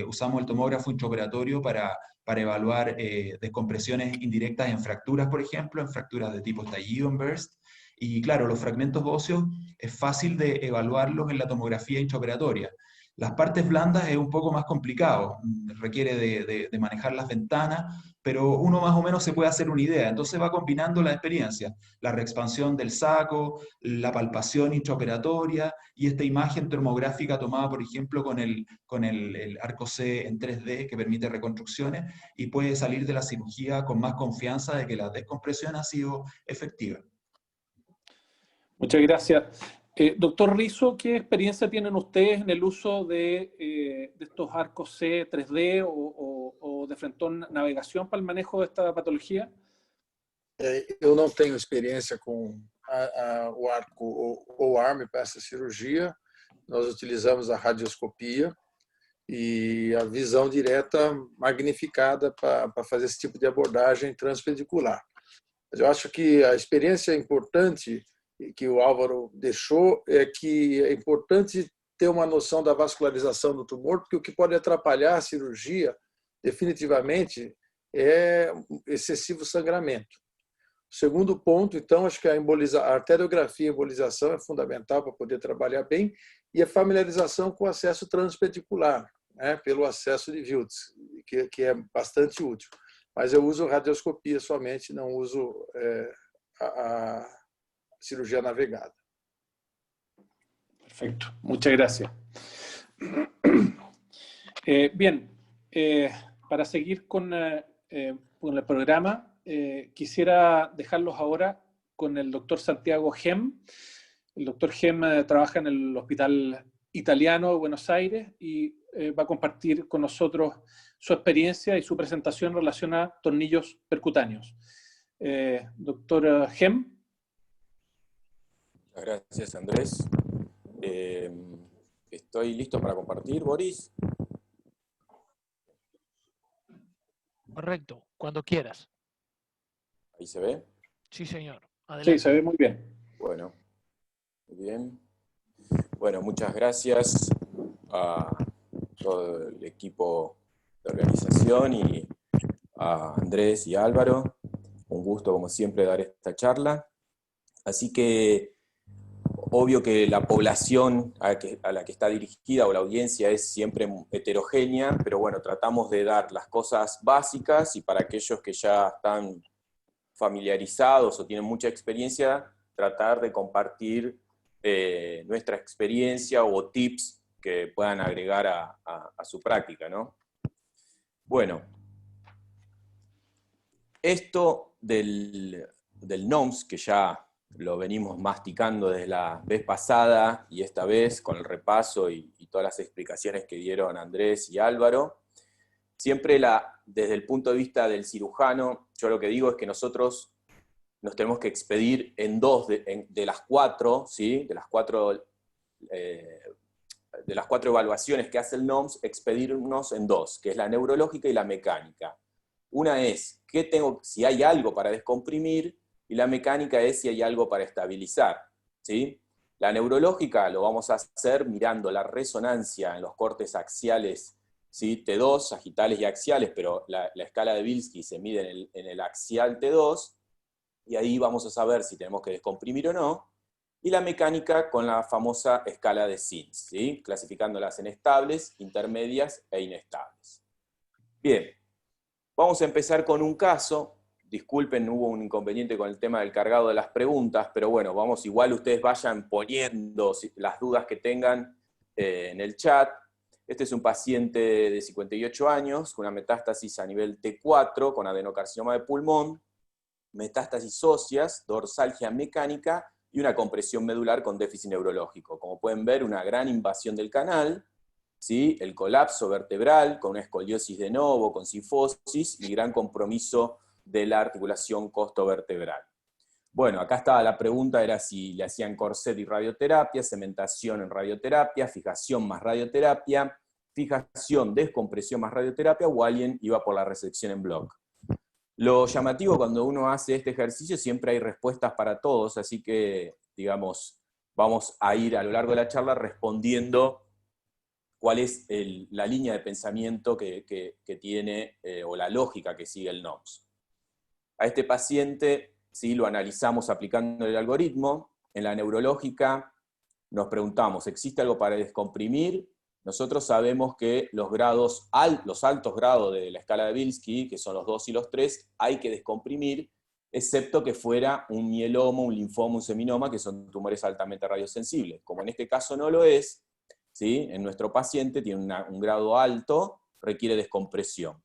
usamos el tomógrafo intraoperatorio para evaluar descompresiones indirectas en fracturas, por ejemplo, en fracturas de tipo estallido, en burst. Y claro, los fragmentos óseos es fácil de evaluarlos en la tomografía intraoperatoria. Las partes blandas es un poco más complicado, requiere de manejar las ventanas, pero uno más o menos se puede hacer una idea. Entonces va combinando la experiencia, la reexpansión del saco, la palpación intraoperatoria y esta imagen termográfica tomada, por ejemplo, el arco C en 3D que permite reconstrucciones, y puede salir de la cirugía con más confianza de que la descompresión ha sido efectiva. Muchas gracias. Doctor Rizo, ¿qué experiencia tienen ustedes en el uso de estos arcos C 3D o de frentón navegación para el manejo de esta patología? Eu não tenho experiência com o arco ou arme para essa cirurgia. Nós utilizamos a radioscopia e a visão direta magnificada para fazer esse tipo de abordagem transpedicular. Mas eu acho que a experiência importante que o Álvaro deixou é que é importante ter uma noção da vascularização do tumor, porque o que pode atrapalhar a cirurgia definitivamente é excessivo sangramento. O segundo ponto, então, acho que a arteriografia e a embolização é fundamental para poder trabalhar bem, e a familiarização com o acesso transpedicular, né, pelo acesso de Wiltz, que é bastante útil. Mas eu uso radioscopia somente, não uso a cirurgia navegada. Perfecto, muchas gracias. Bien, para seguir con el programa, quisiera dejarlos ahora con el doctor Santiago Gem. El doctor Gem trabaja en el Hospital Italiano de Buenos Aires y va a compartir con nosotros su experiencia y su presentación en relación a tornillos percutáneos. Doctor Gem. Gracias, Andrés. Estoy listo para compartir, Boris. Correcto, cuando quieras. ¿Ahí se ve? Sí, señor. Adelante. Sí, se ve muy bien. Bueno, muy bien. Bueno, muchas gracias a todo el equipo de organización y a Andrés y Álvaro. Un gusto, como siempre, dar esta charla. Así que, obvio que la población a la que está dirigida o la audiencia es siempre heterogénea, pero bueno, tratamos de dar las cosas básicas, y para aquellos que ya están familiarizados o tienen mucha experiencia, tratar de compartir nuestra experiencia o tips que puedan agregar a su práctica, ¿no? Bueno, esto del NOMS, que ya lo venimos masticando desde la vez pasada y esta vez con el repaso y todas las explicaciones que dieron Andrés y Álvaro, siempre desde el punto de vista del cirujano, yo lo que digo es que nosotros nos tenemos que expedir en dos de las cuatro, ¿sí? de las cuatro evaluaciones que hace el NOMS, expedirnos en dos, que es la neurológica y la mecánica. Una es si hay algo para descomprimir, y la mecánica es si hay algo para estabilizar, ¿sí? La neurológica lo vamos a hacer mirando la resonancia en los cortes axiales, ¿sí? T2, sagitales y axiales, pero la escala de Bilski se mide en el axial T2, y ahí vamos a saber si tenemos que descomprimir o no. Y la mecánica con la famosa escala de Sins, ¿sí? Clasificándolas en estables, intermedias e inestables. Bien, vamos a empezar con un caso disculpen, hubo un inconveniente con el tema del cargado de las preguntas, pero bueno, vamos, igual ustedes vayan poniendo las dudas que tengan en el chat. Este es un paciente de 58 años, con una metástasis a nivel T4, con adenocarcinoma de pulmón, metástasis óseas, dorsalgia mecánica y una compresión medular con déficit neurológico. Como pueden ver, una gran invasión del canal, ¿sí? El colapso vertebral, con una escoliosis de novo, con cifosis y gran compromiso de la articulación costovertebral. Bueno, acá estaba la pregunta, era si le hacían corset y radioterapia, cementación en radioterapia, fijación más radioterapia, fijación, descompresión más radioterapia, o alguien iba por la resección en bloque. Lo llamativo cuando uno hace este ejercicio, siempre hay respuestas para todos, así que, digamos, vamos a ir a lo largo de la charla respondiendo cuál es la línea de pensamiento que tiene, o la lógica que sigue el NOMS. A este paciente, ¿sí?, lo analizamos aplicando el algoritmo. En la neurológica nos preguntamos, ¿existe algo para descomprimir? Nosotros sabemos que los altos grados de la escala de Bilski, que son los 2 y los 3, hay que descomprimir, excepto que fuera un mieloma, un linfoma, un seminoma, que son tumores altamente radiosensibles. Como en este caso no lo es, ¿sí?, en nuestro paciente tiene un grado alto, requiere descompresión.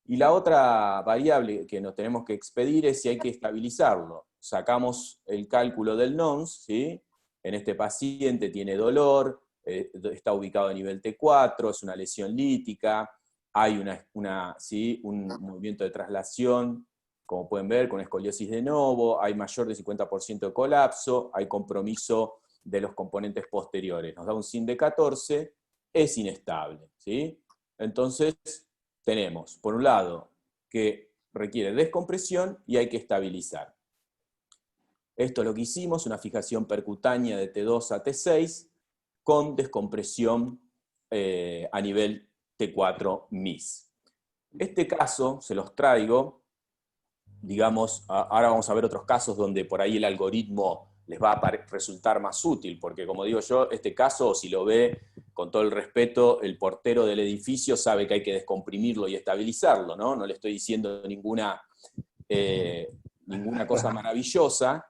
Y la otra variable que nos tenemos que expedir es si hay que estabilizarlo. Sacamos el cálculo del NONS, ¿sí? En este paciente tiene dolor, está ubicado a nivel T4, es una lesión lítica, hay un movimiento de traslación, como pueden ver, con escoliosis de novo, hay mayor de 50% de colapso, hay compromiso de los componentes posteriores. Nos da un SIN de 14, es inestable, ¿sí? Entonces, tenemos, por un lado, que requiere descompresión y hay que estabilizar. Esto es lo que hicimos, una fijación percutánea de T2 a T6 con descompresión a nivel T4 MIS. Este caso se los traigo, digamos, ahora vamos a ver otros casos donde por ahí el algoritmo les va a resultar más útil, porque como digo yo, este caso, si lo ve con todo el respeto, el portero del edificio sabe que hay que descomprimirlo y estabilizarlo, ¿no? No le estoy diciendo ninguna cosa maravillosa,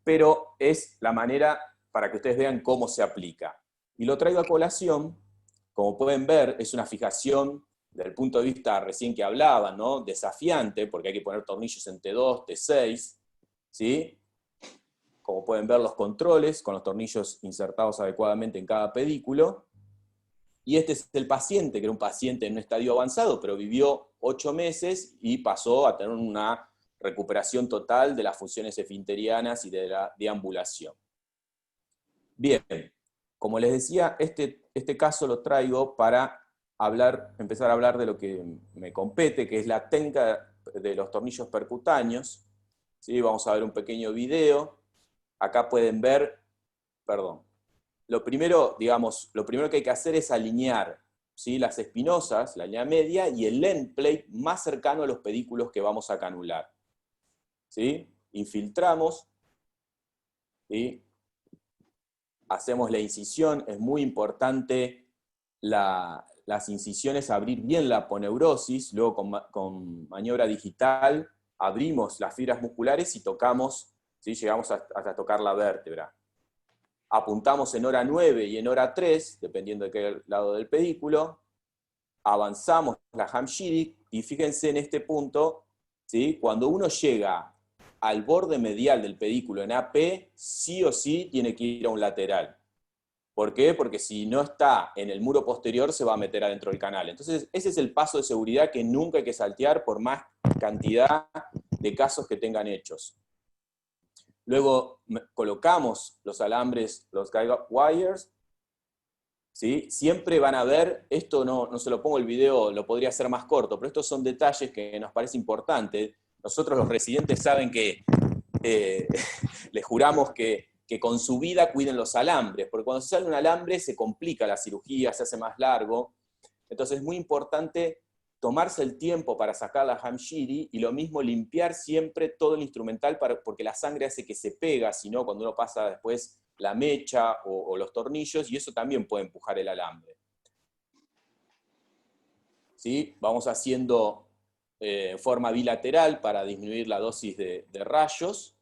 pero es la manera para que ustedes vean cómo se aplica. Y lo traigo a colación, como pueden ver, es una fijación desde el punto de vista recién que hablaban, ¿no?, desafiante, porque hay que poner tornillos en T2, T6, ¿sí? Como pueden ver los controles, con los tornillos insertados adecuadamente en cada pedículo. Y este es el paciente, que era un paciente en un estadio avanzado, pero vivió 8 meses y pasó a tener una recuperación total de las funciones esfinterianas y de la deambulación. Bien, como les decía, este caso lo traigo para empezar a hablar de lo que me compete, que es la técnica de los tornillos percutáneos. ¿Sí? Vamos a ver un pequeño video. Acá pueden ver, lo primero que hay que hacer es alinear, ¿sí?, las espinosas, la línea media, y el end plate más cercano a los pedículos que vamos a canular. ¿Sí? Infiltramos, ¿sí?, hacemos la incisión, es muy importante las incisiones, abrir bien la aponeurosis, luego con maniobra digital abrimos las fibras musculares y tocamos, ¿sí?, llegamos hasta tocar la vértebra. Apuntamos en hora 9 y en hora 3, dependiendo de qué lado del pedículo, avanzamos la Hamshiri, y fíjense en este punto, ¿sí?, cuando uno llega al borde medial del pedículo en AP, sí o sí tiene que ir a un lateral. ¿Por qué? Porque si no está en el muro posterior se va a meter adentro del canal. Entonces ese es el paso de seguridad que nunca hay que saltear por más cantidad de casos que tengan hechos. Luego colocamos los alambres, los guide wires, ¿sí? Siempre van a ver, esto no se lo pongo el video, lo podría hacer más corto, pero estos son detalles que nos parece importante. Nosotros los residentes saben que les juramos que con su vida cuiden los alambres, porque cuando se sale un alambre se complica la cirugía, se hace más largo. Entonces es muy importante tomarse el tiempo para sacar la Hamshiri, y lo mismo limpiar siempre todo el instrumental, porque la sangre hace que se pega, si no, cuando uno pasa después la mecha o los tornillos, y eso también puede empujar el alambre. ¿Sí? Vamos haciendo en forma bilateral para disminuir la dosis de rayos,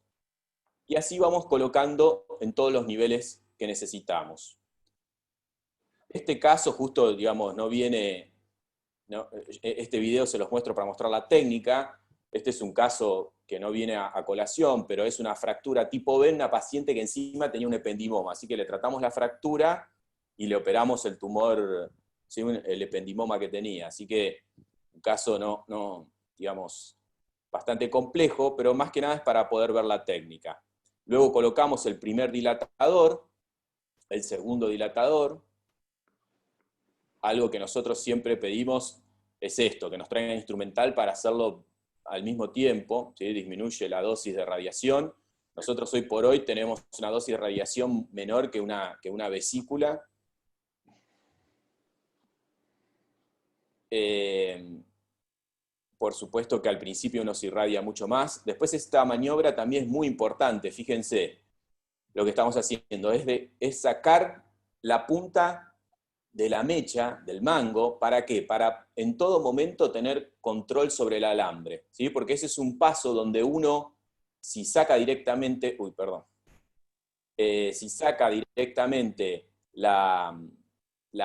y así vamos colocando en todos los niveles que necesitamos. Este caso justo, digamos, no viene, no, este video se los muestro para mostrar la técnica. Este es un caso que no viene a colación, pero es una fractura tipo B en una paciente que encima tenía un ependimoma, así que le tratamos la fractura y le operamos el tumor, ¿sí? El ependimoma que tenía, así que un caso digamos, bastante complejo, pero más que nada es para poder ver la técnica. Luego colocamos el primer dilatador, el segundo dilatador. Algo que nosotros siempre pedimos es esto, que nos traigan instrumental para hacerlo al mismo tiempo, ¿sí? Disminuye la dosis de radiación. Nosotros hoy por hoy tenemos una dosis de radiación menor que una vesícula. Por supuesto que al principio uno se irradia mucho más. Después esta maniobra también es muy importante, fíjense, lo que estamos haciendo es sacar la punta de la mecha, del mango, ¿para qué? Para en todo momento tener control sobre el alambre, ¿sí? Porque ese es un paso donde uno, si saca directamente, si saca directamente la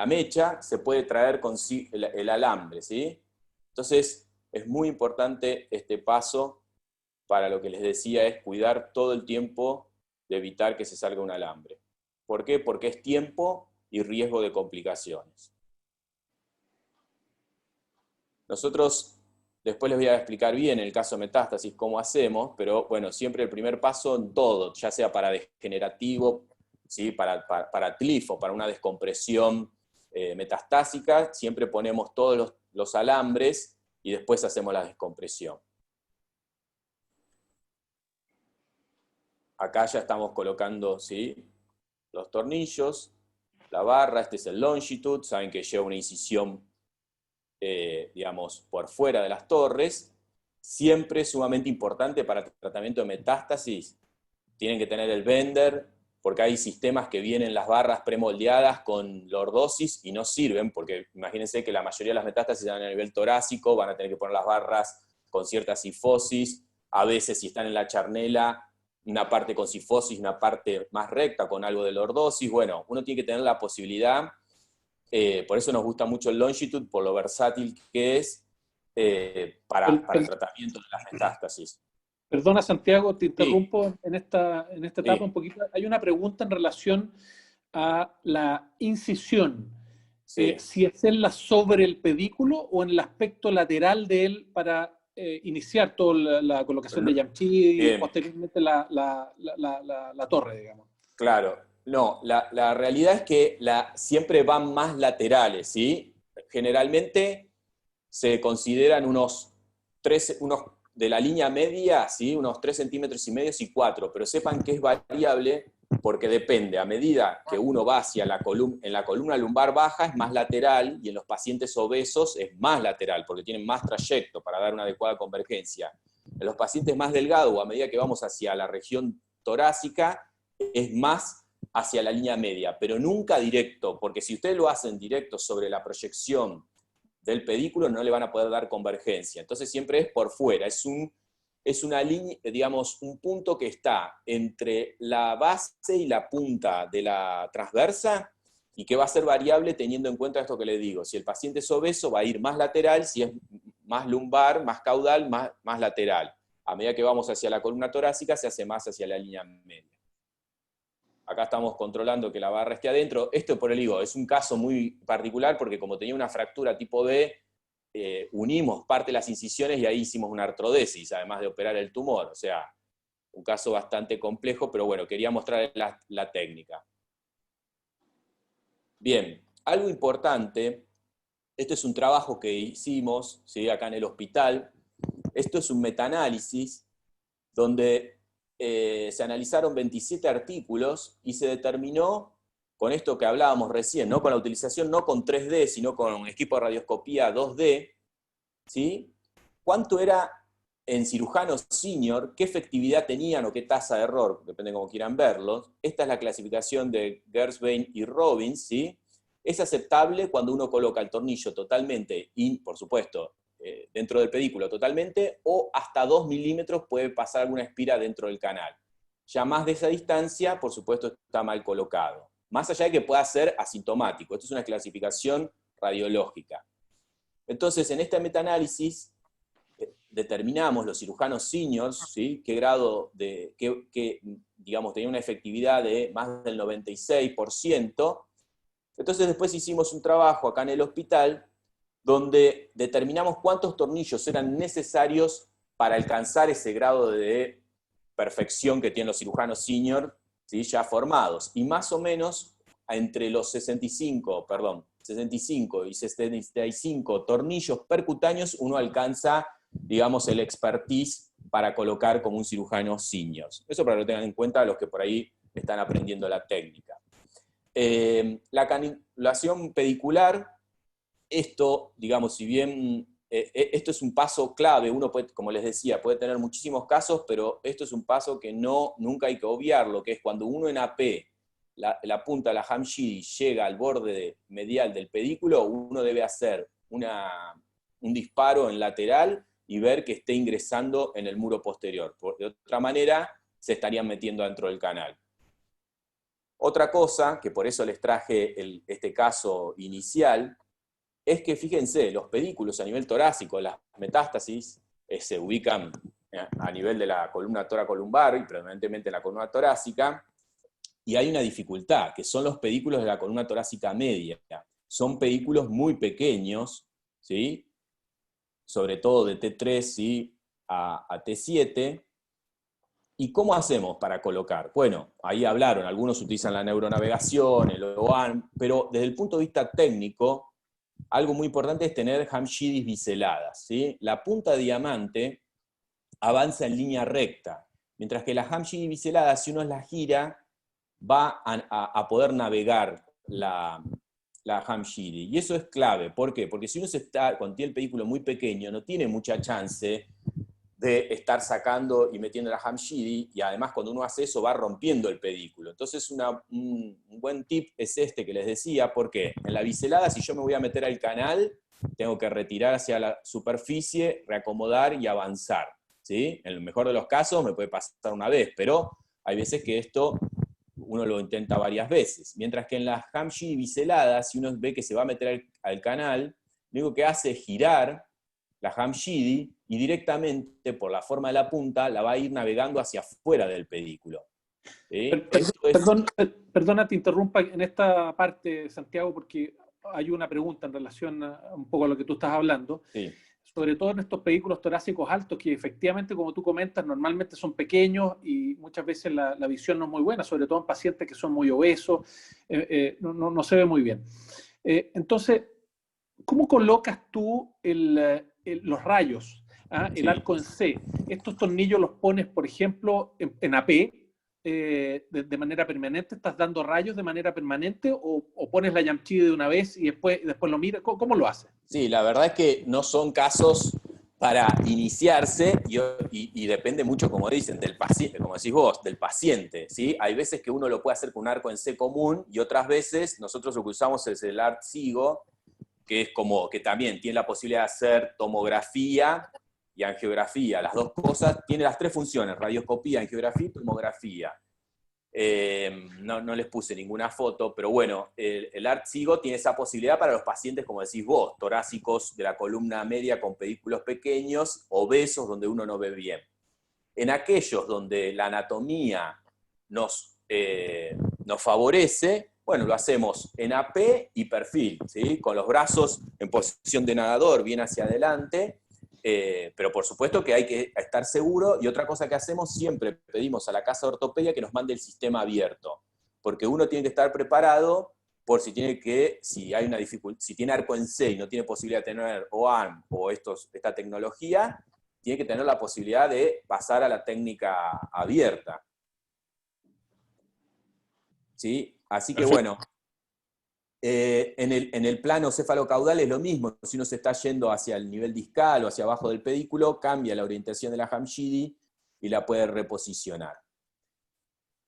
mecha, se puede traer consigo el alambre, ¿sí? Entonces, es muy importante este paso para lo que les decía, es cuidar todo el tiempo de evitar que se salga un alambre. ¿Por qué? Porque es tiempo y riesgo de complicaciones. Nosotros, después les voy a explicar bien el caso de metástasis cómo hacemos, pero bueno, siempre el primer paso en todo, ya sea para degenerativo, ¿sí? para tlifo, para una descompresión metastásica, siempre ponemos todos los alambres y después hacemos la descompresión. Acá ya estamos colocando, ¿sí? Los tornillos, la barra, este es el longitud, saben que lleva una incisión, digamos, por fuera de las torres, siempre sumamente importante para el tratamiento de metástasis, tienen que tener el bender, porque hay sistemas que vienen las barras premoldeadas con lordosis y no sirven, porque imagínense que la mayoría de las metástasis están a nivel torácico, van a tener que poner las barras con cierta sifosis, a veces si están en la charnela, una parte con sifosis, una parte más recta con algo de lordosis. Bueno, uno tiene que tener la posibilidad, por eso nos gusta mucho el longitud, por lo versátil que es para el tratamiento de las metástasis. Perdona, Santiago, te interrumpo Sí. en esta etapa Sí. un poquito. Hay una pregunta en relación a la incisión. Sí. Si hacerla sobre el pedículo o en el aspecto lateral de él para iniciar toda la colocación de Yamchi y posteriormente la torre, digamos. Claro. No, la realidad es que siempre van más laterales, ¿sí? Generalmente se consideran unos de la línea media, ¿sí? Unos 3,5 centímetros y 4, pero sepan que es variable porque depende, a medida que uno va hacia en la columna lumbar baja es más lateral y en los pacientes obesos es más lateral porque tienen más trayecto para dar una adecuada convergencia. En los pacientes más delgados o a medida que vamos hacia la región torácica es más hacia la línea media, pero nunca directo, porque si ustedes lo hacen directo sobre la proyección del pedículo no le van a poder dar convergencia. Entonces siempre es por fuera, es una línea, digamos, un punto que está entre la base y la punta de la transversa y que va a ser variable teniendo en cuenta esto que les digo. Si el paciente es obeso va a ir más lateral, si es más lumbar, más caudal, más lateral. A medida que vamos hacia la columna torácica se hace más hacia la línea media. Acá estamos controlando que la barra esté adentro. Esto, por el digo, es un caso muy particular porque como tenía una fractura tipo B, unimos parte de las incisiones y ahí hicimos una artrodesis, además de operar el tumor. O sea, un caso bastante complejo, pero bueno, quería mostrar la técnica. Bien, algo importante, esto es un trabajo que hicimos, ¿sí? Acá en el hospital. Esto es un metaanálisis donde se analizaron 27 artículos y se determinó, con esto que hablábamos recién, ¿no? Con la utilización no con 3D, sino con equipo de radioscopía 2D, ¿sí? ¿Cuánto era en cirujanos senior, qué efectividad tenían o qué tasa de error? Depende de cómo quieran verlos. Esta es la clasificación de Gersbein y Robbins, ¿sí? Es aceptable cuando uno coloca el tornillo totalmente, por supuesto, dentro del pedículo totalmente, o hasta 2 milímetros puede pasar alguna espira dentro del canal. Ya más de esa distancia, por supuesto, está mal colocado. Más allá de que pueda ser asintomático. Esto es una clasificación radiológica. Entonces, en este metaanálisis, determinamos los cirujanos seniors, ¿sí? Qué grado de, digamos, tenía una efectividad de más del 96%. Entonces después hicimos un trabajo acá en el hospital, donde determinamos cuántos tornillos eran necesarios para alcanzar ese grado de perfección que tienen los cirujanos senior, ¿sí? Ya formados. Y más o menos entre los 65 y 75 tornillos percutáneos uno alcanza, digamos, el expertise para colocar como un cirujano senior. Eso para que lo tengan en cuenta los que por ahí están aprendiendo la técnica. La canulación pedicular, esto, digamos, si bien esto es un paso clave, uno puede, como les decía, puede tener muchísimos casos, pero esto es un paso que nunca hay que obviarlo, que es cuando uno en AP, la punta de la Hamshidi llega al borde medial del pedículo, uno debe hacer un disparo en lateral y ver que esté ingresando en el muro posterior. De otra manera, se estarían metiendo dentro del canal. Otra cosa, que por eso les traje este caso inicial, es que fíjense, los pedículos a nivel torácico, las metástasis, se ubican a nivel de la columna toracolumbar y predominantemente en la columna torácica, y hay una dificultad, que son los pedículos de la columna torácica media. Son pedículos muy pequeños, ¿sí? Sobre todo de T3, ¿sí? a T7. ¿Y cómo hacemos para colocar? Bueno, ahí hablaron, algunos utilizan la neuronavegación, el OAN, pero desde el punto de vista técnico, algo muy importante es tener Hamshidis biseladas, ¿sí? La punta de diamante avanza en línea recta, mientras que la Hamshidi biselada, si uno la gira, va a poder navegar la Hamshidi. Y eso es clave. ¿Por qué? Porque si uno cuando tiene el pedículo muy pequeño, no tiene mucha chance de estar sacando y metiendo la Hamshidi, y además cuando uno hace eso va rompiendo el pedículo. Entonces un buen tip es este que les decía, porque en la biselada, si yo me voy a meter al canal, tengo que retirar hacia la superficie, reacomodar y avanzar, ¿sí? En el mejor de los casos me puede pasar una vez, pero hay veces que esto uno lo intenta varias veces. Mientras que en la Hamshidi biselada, si uno ve que se va a meter al canal, lo único que hace es girar la Hamshidi y directamente por la forma de la punta la va a ir navegando hacia afuera del pedículo. Perdona, te interrumpa en esta parte, Santiago, porque hay una pregunta en relación un poco a lo que tú estás hablando. Sí. Sobre todo en estos pedículos torácicos altos, que efectivamente, como tú comentas, normalmente son pequeños y muchas veces la visión no es muy buena, sobre todo en pacientes que son muy obesos, no se ve muy bien. Entonces, ¿cómo colocas tú los rayos? El arco en C. ¿Estos tornillos los pones, por ejemplo, en AP de manera permanente? ¿Estás dando rayos de manera permanente o pones la Hamshidi de una vez y después lo miras? ¿Cómo lo haces? Sí, la verdad es que no son casos para iniciarse y depende mucho, como dicen, del paciente, como decís vos, del paciente, ¿sí? Hay veces que uno lo puede hacer con un arco en C común y otras veces nosotros lo que usamos es el ART-SIGO, que es como que también tiene la posibilidad de hacer tomografía y angiografía. Las dos cosas, tiene las tres funciones, radioscopía, angiografía y tomografía. No les puse ninguna foto, pero bueno, el ART-SIGO tiene esa posibilidad para los pacientes, como decís vos, torácicos de la columna media con pedículos pequeños, obesos, donde uno no ve bien. En aquellos donde la anatomía nos favorece, bueno, lo hacemos en AP y perfil, ¿sí? Con los brazos en posición de nadador, bien hacia adelante, pero por supuesto que hay que estar seguro, y otra cosa que hacemos, siempre pedimos a la casa de ortopedia que nos mande el sistema abierto, porque uno tiene que estar preparado por si hay una dificultad, si tiene arco en C y no tiene posibilidad de tener OARM o esta tecnología, tiene que tener la posibilidad de pasar a la técnica abierta. ¿Sí? Así que bueno, en el plano cefalocaudal es lo mismo. Si uno se está yendo hacia el nivel discal o hacia abajo del pedículo, cambia la orientación de la Hamshidi y la puede reposicionar.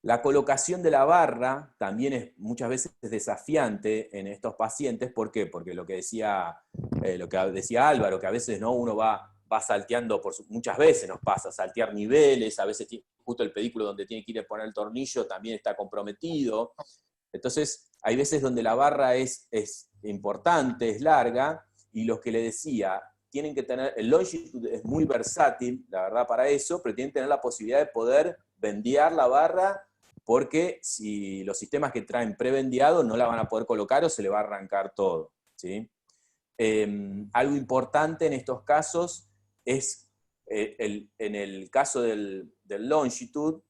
La colocación de la barra también es muchas veces desafiante en estos pacientes. ¿Por qué? Porque lo que decía Álvaro, que a veces, ¿no?, uno va salteando, muchas veces nos pasa, saltear niveles, a veces justo el pedículo donde tiene que ir a poner el tornillo también está comprometido. Entonces, hay veces donde la barra es importante, es larga, y lo que le decía, tienen que tener, el Longitude es muy versátil, la verdad, para eso, pero tienen que tener la posibilidad de poder bendear la barra, porque si los sistemas que traen prebendeado no la van a poder colocar o se le va a arrancar todo, ¿sí? Algo importante en estos casos es, en el caso del Longitude,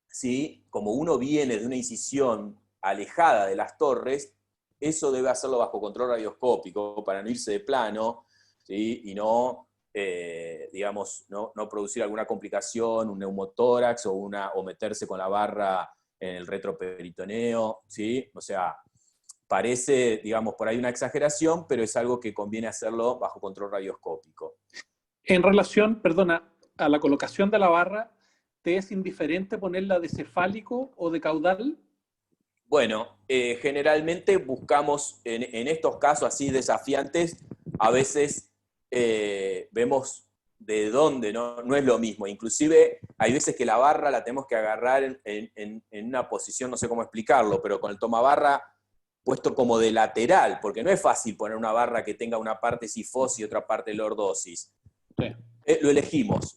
¿sí?, como uno viene de una incisión alejada de las torres, eso debe hacerlo bajo control radioscópico para no irse de plano, ¿sí?, y no, digamos, no producir alguna complicación, un neumotórax o meterse con la barra en el retroperitoneo, ¿sí? O sea, parece, digamos, por ahí una exageración, pero es algo que conviene hacerlo bajo control radioscópico. En relación, perdona, a la colocación de la barra, ¿te es indiferente ponerla de cefálico o de caudal? Bueno, generalmente buscamos, en estos casos así desafiantes, a veces vemos de dónde, no es lo mismo. Inclusive hay veces que la barra la tenemos que agarrar en una posición, no sé cómo explicarlo, pero con el tomabarra puesto como de lateral, porque no es fácil poner una barra que tenga una parte sifosis y otra parte lordosis. Sí. Lo elegimos.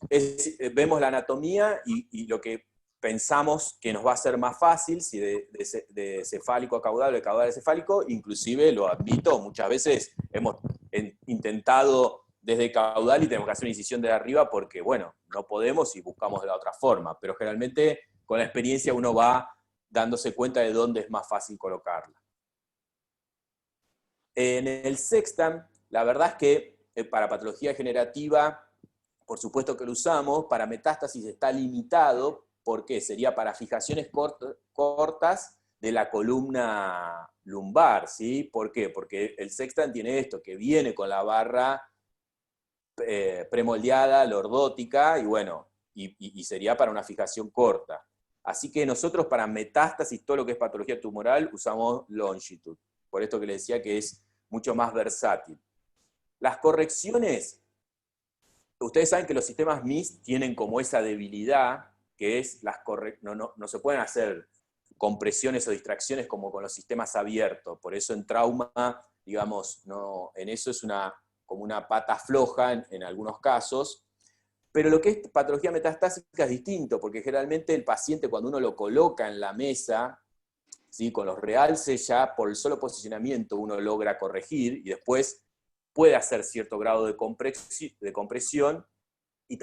Vemos la anatomía y lo que pensamos que nos va a ser más fácil, si de cefálico a caudal o de caudal a cefálico. Inclusive, lo admito, muchas veces hemos intentado desde caudal y tenemos que hacer una incisión de arriba porque, bueno, no podemos y buscamos de la otra forma. Pero generalmente, con la experiencia, uno va dándose cuenta de dónde es más fácil colocarla. En el sextant, la verdad es que para patología degenerativa, por supuesto que lo usamos. Para metástasis está limitado, porque sería para fijaciones cortas de la columna lumbar, ¿sí? ¿Por qué? Porque el sextant tiene esto, que viene con la barra premoldeada, lordótica, y bueno, y sería para una fijación corta. Así que nosotros para metástasis, todo lo que es patología tumoral, usamos Longitude. Por esto que les decía que es mucho más versátil. Las correcciones, ustedes saben que los sistemas MIS tienen como esa debilidad, que es no se pueden hacer compresiones o distracciones como con los sistemas abiertos. Por eso en trauma, digamos, en eso es como una pata floja en algunos casos. Pero lo que es patología metastásica es distinto, porque generalmente el paciente, cuando uno lo coloca en la mesa, ¿sí?, con los realces, ya por el solo posicionamiento uno logra corregir, y después puede hacer cierto grado de compresión, y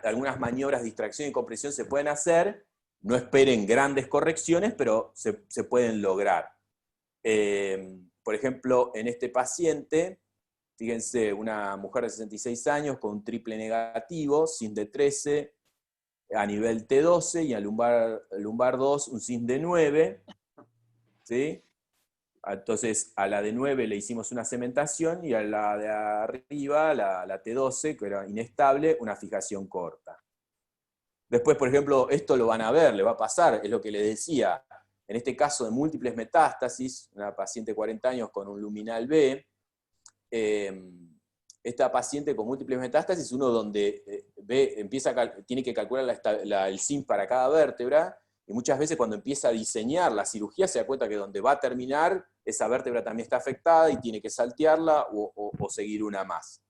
algunas maniobras de distracción y compresión se pueden hacer. No esperen grandes correcciones, pero se pueden lograr. Por ejemplo, en este paciente, fíjense, una mujer de 66 años con un triple negativo, CIN de 13, a nivel T12, y a lumbar 2 un CIN de 9, ¿sí? Entonces a la de 9 le hicimos una cementación, y a la de arriba, la T12, que era inestable, una fijación corta. Después, por ejemplo, esto lo van a ver, le va a pasar, es lo que les decía. En este caso de múltiples metástasis, una paciente de 40 años con un luminal B, esta paciente con múltiples metástasis, uno donde tiene que calcular el CIN para cada vértebra, y muchas veces cuando empieza a diseñar la cirugía se da cuenta que donde va a terminar, esa vértebra también está afectada y tiene que saltearla o seguir una más.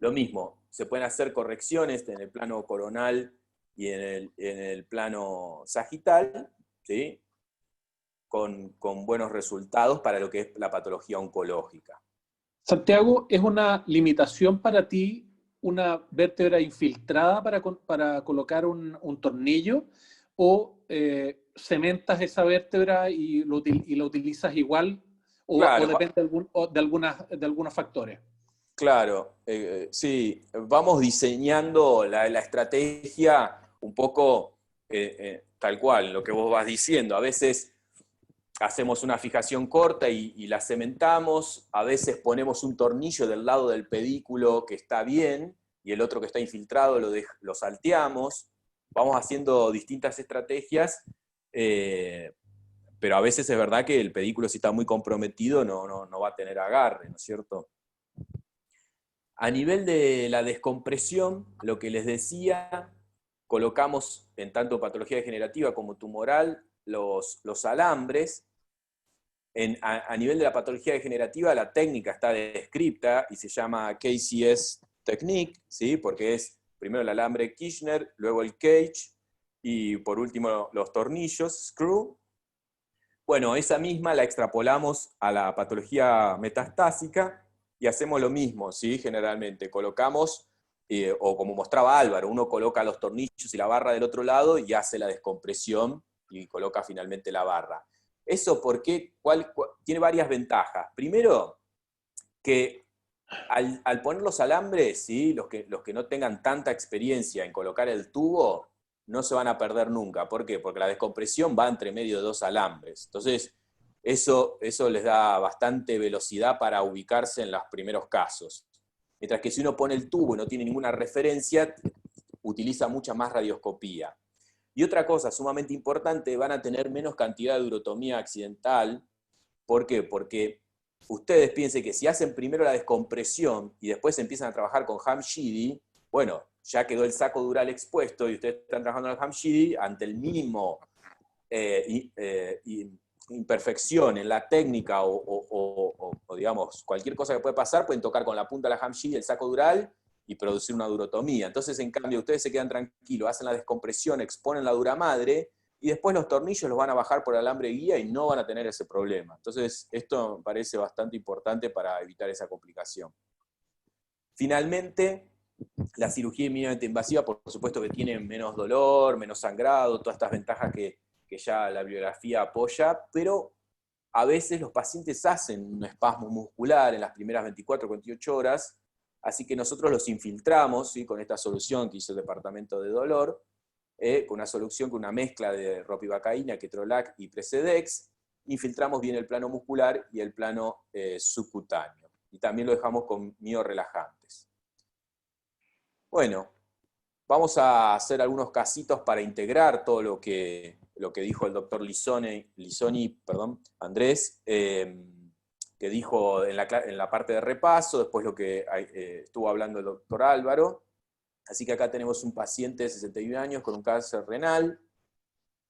Lo mismo, se pueden hacer correcciones en el plano coronal y en el plano sagital, ¿sí?, con buenos resultados para lo que es la patología oncológica. Santiago, ¿es una limitación para ti una vértebra infiltrada para colocar un tornillo? ¿O cementas esa vértebra y la utilizas igual? Claro, ¿O depende de algunos factores? Claro, sí, vamos diseñando la estrategia un poco tal cual, lo que vos vas diciendo. A veces hacemos una fijación corta y la cementamos, a veces ponemos un tornillo del lado del pedículo que está bien, y el otro que está infiltrado lo salteamos. vamos haciendo distintas estrategias, pero a veces es verdad que el pedículo, si está muy comprometido, no va a tener agarre, ¿no es cierto? A nivel de la descompresión, lo que les decía, colocamos en tanto patología degenerativa como tumoral los alambres. A nivel de la patología degenerativa, la técnica está descrita y se llama KCS Technique, ¿sí? Porque es primero el alambre Kirchner, luego el cage, y por último los tornillos, screw. Bueno, esa misma la extrapolamos a la patología metastásica y hacemos lo mismo, ¿sí? Generalmente colocamos, o como mostraba Álvaro, uno coloca los tornillos y la barra del otro lado y hace la descompresión y coloca finalmente la barra. Eso porque tiene varias ventajas. Primero, que al poner los alambres, ¿sí? los que no tengan tanta experiencia en colocar el tubo, no se van a perder nunca. ¿Por qué? Porque la descompresión va entre medio de dos alambres. Entonces, eso les da bastante velocidad para ubicarse en los primeros casos. Mientras que si uno pone el tubo y no tiene ninguna referencia, utiliza mucha más radioscopía. Y otra cosa sumamente importante, van a tener menos cantidad de urotomía accidental. ¿Por qué? Porque ustedes piensen que si hacen primero la descompresión y después empiezan a trabajar con Hamshidi, bueno, ya quedó el saco dural expuesto y ustedes están trabajando en el Hamshidi, ante el mínimo imperfección en la técnica o digamos, cualquier cosa que puede pasar, pueden tocar con la punta de la Hamshidi el saco dural y producir una durotomía. Entonces, en cambio, ustedes se quedan tranquilos, hacen la descompresión, exponen la dura madre, y después los tornillos los van a bajar por alambre guía y no van a tener ese problema. Entonces, esto me parece bastante importante para evitar esa complicación. Finalmente, la cirugía mínimamente invasiva, por supuesto que tiene menos dolor, menos sangrado, todas estas ventajas que ya la bibliografía apoya, pero a veces los pacientes hacen un espasmo muscular en las primeras 24 o 48 horas, así que nosotros los infiltramos, ¿sí? Con esta solución que hizo el departamento de dolor, con una solución con una mezcla de ropivacaína, ketorolac y Precedex, infiltramos bien el plano muscular y el plano subcutáneo. Y también lo dejamos con miorelajantes. Bueno, vamos a hacer algunos casitos para integrar todo lo que dijo el doctor Lisoni, Andrés, que dijo en la parte de repaso, después lo que estuvo hablando el doctor Álvaro. Así que acá tenemos un paciente de 61 años con un cáncer renal,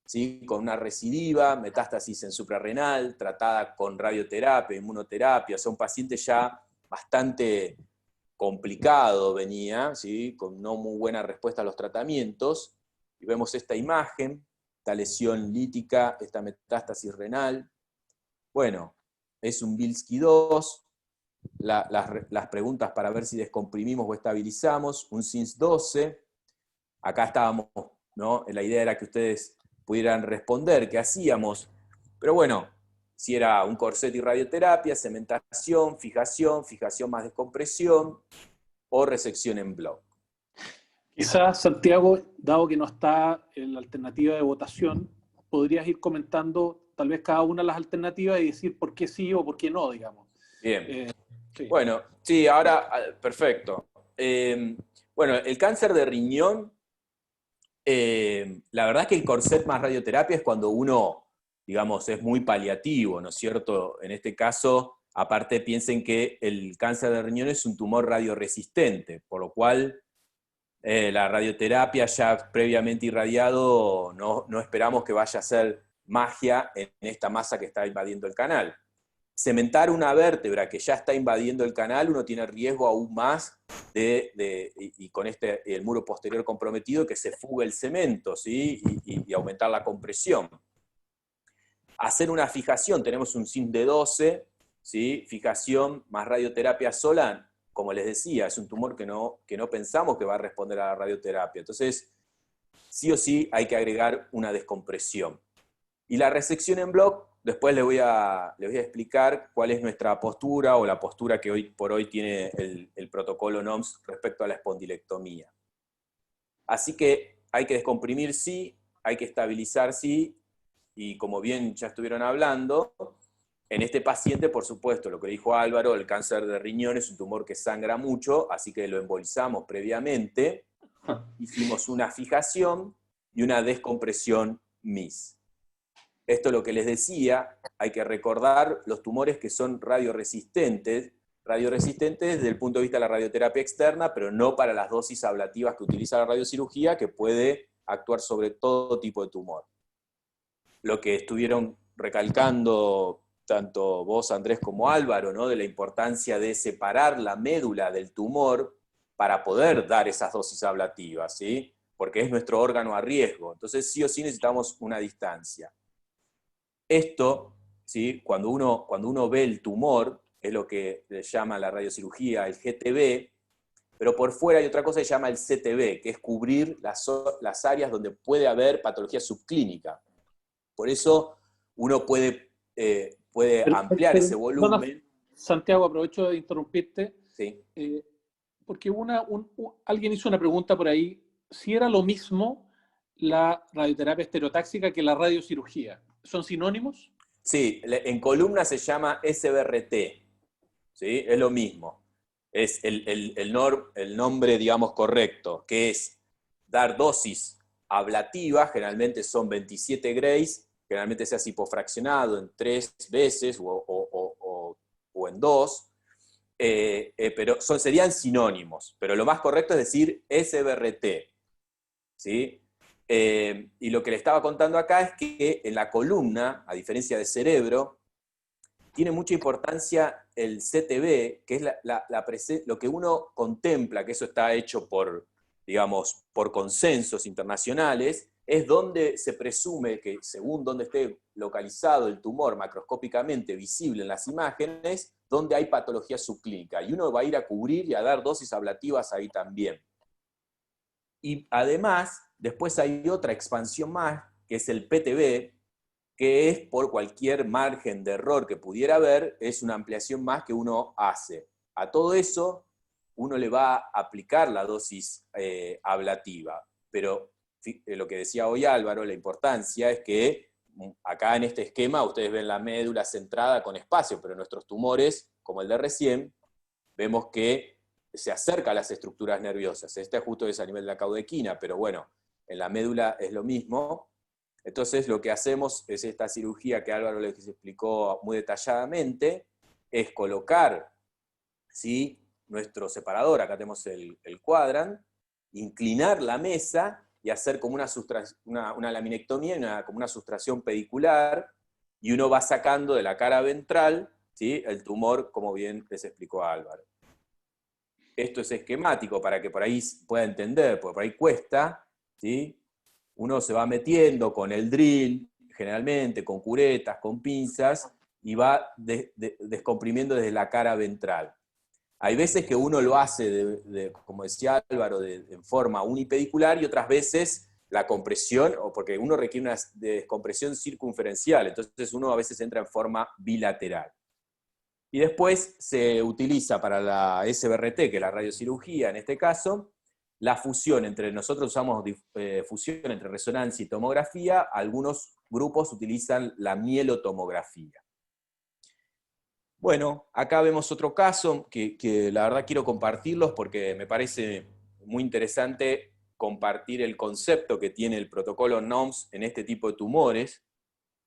¿sí? Con una recidiva, metástasis en suprarrenal, tratada con radioterapia, inmunoterapia, o sea, un paciente ya bastante complicado venía, ¿sí? Con no muy buena respuesta a los tratamientos, y vemos esta imagen, esta lesión lítica, esta metástasis renal. Bueno, es un Bilski 2, las preguntas para ver si descomprimimos o estabilizamos, un SINS 12, acá estábamos, ¿no? La idea era que ustedes pudieran responder qué hacíamos, pero bueno, si era un corset y radioterapia, cementación, fijación más descompresión, o resección en bloque. Quizás, Santiago, dado que no está en la alternativa de votación, podrías ir comentando tal vez cada una de las alternativas y decir por qué sí o por qué no, digamos. Bien. Sí. Bueno, sí, ahora, perfecto. Bueno, el cáncer de riñón, la verdad es que el corset más radioterapia es cuando uno, digamos, es muy paliativo, ¿no es cierto? En este caso, aparte piensen que el cáncer de riñón es un tumor radioresistente, por lo cual la radioterapia ya previamente irradiado no esperamos que vaya a ser magia en esta masa que está invadiendo el canal. Cementar una vértebra que ya está invadiendo el canal, uno tiene riesgo aún más y con el muro posterior comprometido, que se fugue el cemento, ¿sí? y aumentar la compresión. Hacer una fijación, tenemos un SIN de 12, ¿sí? Fijación más radioterapia sola, como les decía, es un tumor que no pensamos que va a responder a la radioterapia. Entonces, sí o sí hay que agregar una descompresión. Y la resección en bloque, después les voy a explicar cuál es nuestra postura o la postura que hoy por hoy tiene el protocolo NOMS respecto a la espondilectomía. Así que hay que descomprimir sí, hay que estabilizar sí, y como bien ya estuvieron hablando, en este paciente, por supuesto, lo que dijo Álvaro, el cáncer de riñón es un tumor que sangra mucho, así que lo embolizamos previamente, hicimos una fijación, y una descompresión MIS. Esto es lo que les decía, hay que recordar los tumores que son radioresistentes desde el punto de vista de la radioterapia externa, pero no para las dosis ablativas que utiliza la radiocirugía, que puede actuar sobre todo tipo de tumor. Lo que estuvieron recalcando tanto vos, Andrés, como Álvaro, ¿no? De la importancia de separar la médula del tumor para poder dar esas dosis ablativas, ¿sí? Porque es nuestro órgano a riesgo. Entonces, sí o sí necesitamos una distancia. Esto, ¿sí? Cuando uno ve el tumor, es lo que le llama la radiocirugía el GTB, pero por fuera hay otra cosa que se llama el CTB, que es cubrir las áreas donde puede haber patología subclínica. Por eso uno puede ampliar ese volumen. Santiago, aprovecho de interrumpirte, Sí. porque alguien hizo una pregunta por ahí, si era lo mismo la radioterapia estereotáxica que la radiocirugía. ¿Son sinónimos? Sí, en columna se llama SBRT, ¿sí? Es lo mismo. Es el nombre, digamos, correcto, que es dar dosis ablativas, generalmente son 27 grays, generalmente se hace hipofraccionado en 3 veces o en 2, pero serían sinónimos, pero lo más correcto es decir SBRT, ¿sí? Y lo que le estaba contando acá es que en la columna, a diferencia de cerebro, tiene mucha importancia el CTB, que es lo que uno contempla, que eso está hecho por consensos internacionales, es donde se presume que, según donde esté localizado el tumor macroscópicamente visible en las imágenes, donde hay patología subclínica. Y uno va a ir a cubrir y a dar dosis ablativas ahí también. Y además, después hay otra expansión más, que es el PTB, que es por cualquier margen de error que pudiera haber, es una ampliación más que uno hace. A todo eso, uno le va a aplicar la dosis ablativa. Pero lo que decía hoy Álvaro, la importancia es que acá en este esquema ustedes ven la médula centrada con espacio, pero nuestros tumores, como el de recién, vemos que se acerca a las estructuras nerviosas. Este justo es a nivel de la caudequina, pero bueno, en la médula es lo mismo. Entonces lo que hacemos es esta cirugía que Álvaro les explicó muy detalladamente, es colocar, ¿sí?, nuestro separador, acá tenemos el cuadrant, inclinar la mesa y hacer como una laminectomía, como una sustracción pedicular, y uno va sacando de la cara ventral, ¿sí?, el tumor, como bien les explicó Álvaro. Esto es esquemático para que por ahí pueda entender, porque por ahí cuesta, ¿sí? Uno se va metiendo con el drill, generalmente con curetas, con pinzas, y va descomprimiendo desde la cara ventral. Hay veces que uno lo hace, como decía Álvaro, en forma unipedicular, y otras veces la compresión, o porque uno requiere una descompresión circunferencial, entonces uno a veces entra en forma bilateral. Y después se utiliza para la SBRT, que es la radiocirugía en este caso, la fusión nosotros usamos fusión entre resonancia y tomografía, algunos grupos utilizan la mielotomografía. Bueno, acá vemos otro caso que la verdad quiero compartirlos porque me parece muy interesante compartir el concepto que tiene el protocolo NOMS en este tipo de tumores,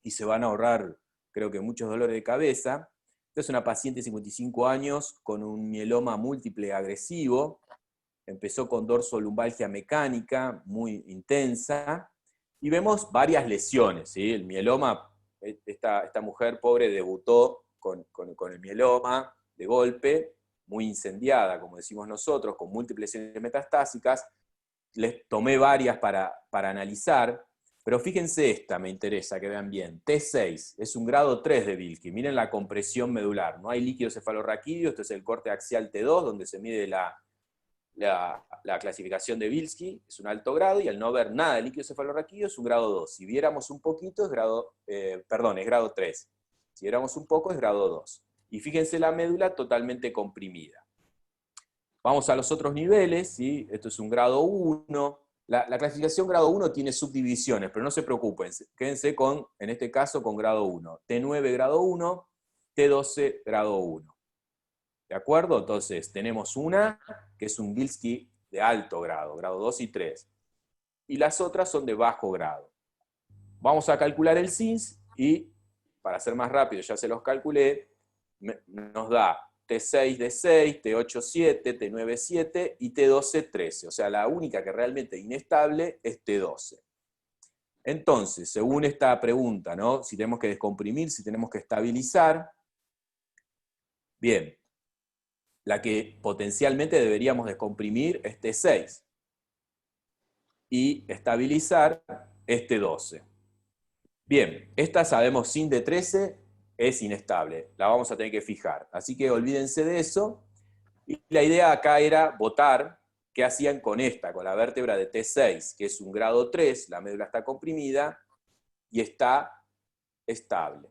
y se van a ahorrar, creo que, muchos dolores de cabeza. Esta es una paciente de 55 años con un mieloma múltiple agresivo. Empezó con dorsolumbalgia mecánica muy intensa, y vemos varias lesiones, ¿sí? El mieloma, esta mujer pobre debutó con el mieloma de golpe, muy incendiada, como decimos nosotros, con múltiples lesiones metastásicas. Les tomé varias para analizar, pero fíjense esta, me interesa que vean bien. T6, es un grado 3 de Vilsky. Miren la compresión medular. No hay líquido cefalorraquídeo, esto es el corte axial T2, donde se mide la clasificación de Vilsky, es un alto grado, y al no ver nada de líquido cefalorraquídeo es un grado 2. Si viéramos un poquito, es grado 3. Si viéramos un poco, es grado 2. Y fíjense la médula totalmente comprimida. Vamos a los otros niveles, ¿sí? Esto es un grado 1. La clasificación grado 1 tiene subdivisiones, pero no se preocupen, quédense en este caso con grado 1. T9 grado 1, T12 grado 1. ¿De acuerdo? Entonces tenemos una que es un Vilsky de alto grado, grado 2 y 3. y las otras son de bajo grado. Vamos a calcular el SINS y, para ser más rápido, ya se los calculé, nos da T6 de 6, T8 7, T9 7 y T12 13. O sea, la única que realmente es inestable es T12. Entonces, según esta pregunta, ¿no? Si tenemos que descomprimir, si tenemos que estabilizar, bien, la que potencialmente deberíamos descomprimir es T6 y estabilizar es T12. Bien, esta sabemos sin D13 es inestable, la vamos a tener que fijar, así que olvídense de eso. Y la idea acá era votar qué hacían con esta, con la vértebra de T6, que es un grado 3, la médula está comprimida y está estable.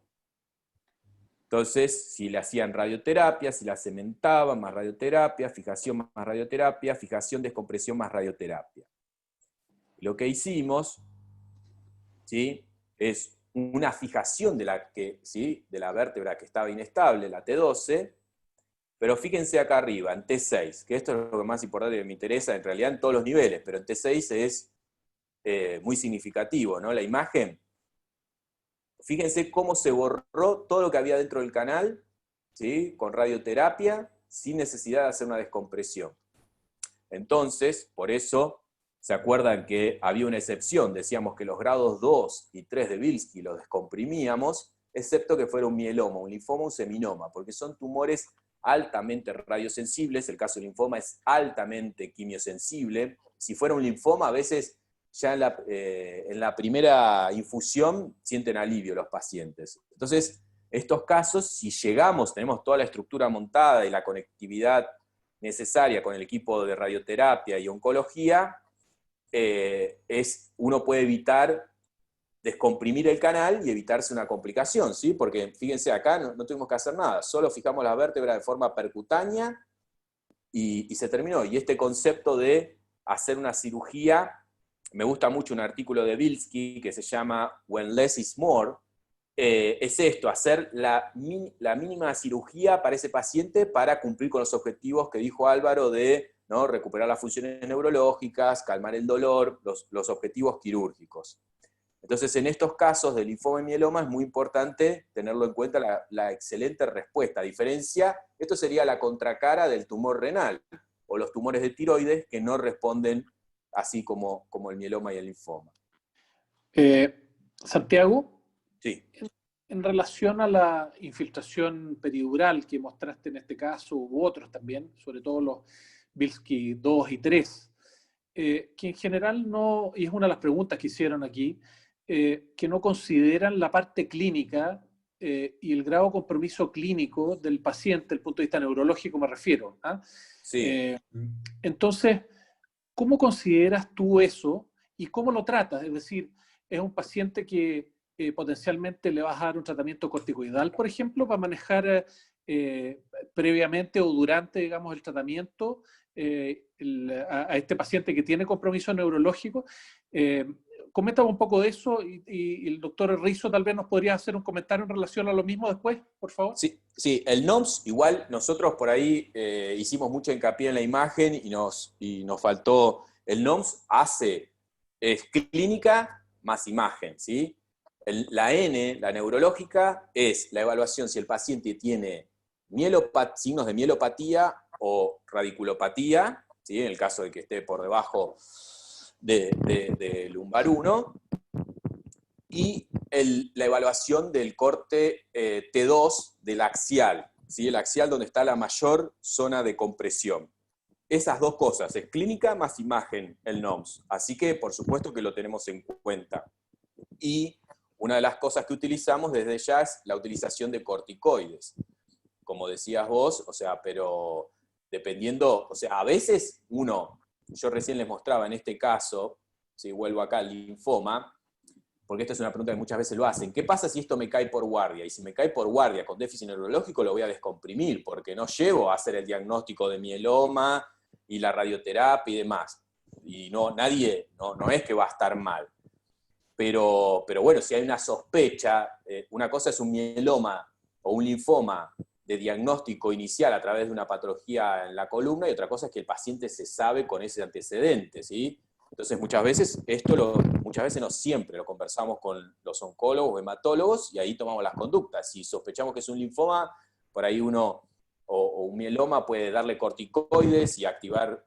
Entonces, si le hacían radioterapia, si la cementaban, más radioterapia, fijación más radioterapia, fijación, descompresión más radioterapia. Lo que hicimos, ¿sí?, es una fijación de la vértebra que estaba inestable, la T12, pero fíjense acá arriba, en T6, que esto es lo que más importante que me interesa, en realidad en todos los niveles, pero en T6 es muy significativo, ¿no? La imagen, fíjense cómo se borró todo lo que había dentro del canal, ¿sí?, con radioterapia, sin necesidad de hacer una descompresión. Entonces, por eso, ¿se acuerdan que había una excepción? Decíamos que los grados 2 y 3 de Bilski los descomprimíamos, excepto que fuera un mieloma, un linfoma, un seminoma, porque son tumores altamente radiosensibles. El caso del linfoma es altamente quimiosensible. Si fuera un linfoma, a veces ya en la primera infusión sienten alivio los pacientes. Entonces, estos casos, si llegamos, tenemos toda la estructura montada y la conectividad necesaria con el equipo de radioterapia y oncología, uno puede evitar descomprimir el canal y evitarse una complicación, ¿sí? Porque fíjense, acá no tuvimos que hacer nada, solo fijamos la vértebra de forma percutánea y se terminó. Y este concepto de hacer una cirugía, me gusta mucho un artículo de Bilski que se llama When Less is More, es esto, hacer la mínima cirugía para ese paciente para cumplir con los objetivos que dijo Álvaro de, ¿no?, recuperar las funciones neurológicas, calmar el dolor, los objetivos quirúrgicos. Entonces, en estos casos de linfoma y mieloma es muy importante tenerlo en cuenta la excelente respuesta. A diferencia, esto sería la contracara del tumor renal, o los tumores de tiroides que no responden así como el mieloma y el linfoma. Santiago, Sí. en relación a la infiltración peridural que mostraste en este caso, u otros también, sobre todo los Bilski 2 y 3, que en general no, y es una de las preguntas que hicieron aquí, que no consideran la parte clínica y el grado de compromiso clínico del paciente, desde el punto de vista neurológico me refiero. ¿Ah? Sí. Entonces, ¿cómo consideras tú eso y cómo lo tratas? Es decir, ¿es un paciente que potencialmente le vas a dar un tratamiento corticoidal, por ejemplo, para manejar previamente o durante, digamos, el tratamiento a este paciente que tiene compromiso neurológico? Coméntame un poco de eso y el doctor Rizzo tal vez nos podría hacer un comentario en relación a lo mismo después, por favor. Sí, el NOMS, igual nosotros por ahí hicimos mucho hincapié en la imagen y nos faltó, el NOMS es clínica más imagen, ¿sí? La N, la neurológica, es la evaluación si el paciente tiene signos de mielopatía o radiculopatía, ¿sí?, en el caso de que esté por debajo de lumbar 1, y la evaluación del corte T2 del axial, ¿sí?, el axial donde está la mayor zona de compresión. Esas dos cosas, es clínica más imagen el NOMS, así que por supuesto que lo tenemos en cuenta. Y una de las cosas que utilizamos desde ya es la utilización de corticoides. Como decías vos, o sea, pero dependiendo, o sea, a veces yo recién les mostraba en este caso, si vuelvo acá al linfoma, porque esta es una pregunta que muchas veces lo hacen, ¿qué pasa si esto me cae por guardia? Y si me cae por guardia con déficit neurológico lo voy a descomprimir, porque no llego a hacer el diagnóstico de mieloma y la radioterapia y demás. Y no es que va a estar mal. Pero bueno, si hay una sospecha, una cosa es un mieloma o un linfoma de diagnóstico inicial a través de una patología en la columna, y otra cosa es que el paciente se sabe con ese antecedente, ¿sí? Entonces muchas veces, muchas veces no siempre lo conversamos con los oncólogos o hematólogos y ahí tomamos las conductas. Si sospechamos que es un linfoma, por ahí uno, o un mieloma, puede darle corticoides y activar,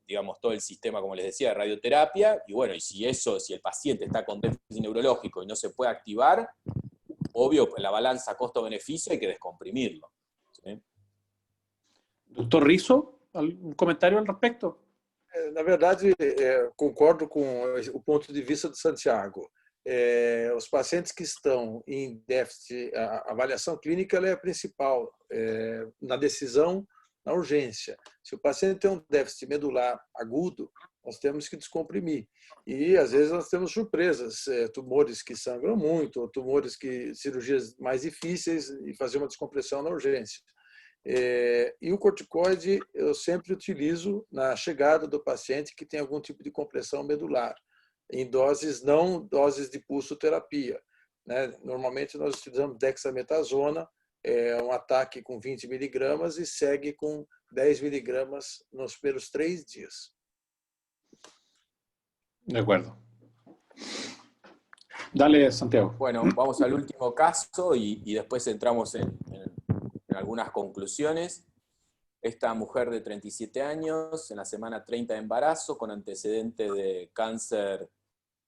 digamos, todo el sistema, como les decía, de radioterapia. Y bueno, y si el paciente está con déficit neurológico y no se puede activar, obvio, en la balanza costo-beneficio hay que descomprimirlo. ¿Sí? Doctor Rizzo, ¿algún comentario al respecto? Na verdade, concordo com o ponto de vista de Santiago. Os pacientes que estão em déficit, a avaliação clínica ela é a principal na decisão, na urgência. Se o paciente tem um déficit medular agudo, nós temos que descomprimir. E, às vezes, nós temos surpresas, tumores que sangram muito, ou cirurgias mais difíceis, e fazer uma descompressão na urgência. E o corticoide eu sempre utilizo na chegada do paciente que tem algum tipo de compressão medular, em doses, não doses de pulsoterapia, né? Normalmente nós utilizamos dexametasona, um ataque com 20 miligramas e segue com 10 miligramas nos primeiros 3 dias. De acuerdo. Dale, Santiago. Bueno, vamos al último caso y después entramos en algunas conclusiones. Esta mujer de 37 años, en la semana 30 de embarazo, con antecedente de cáncer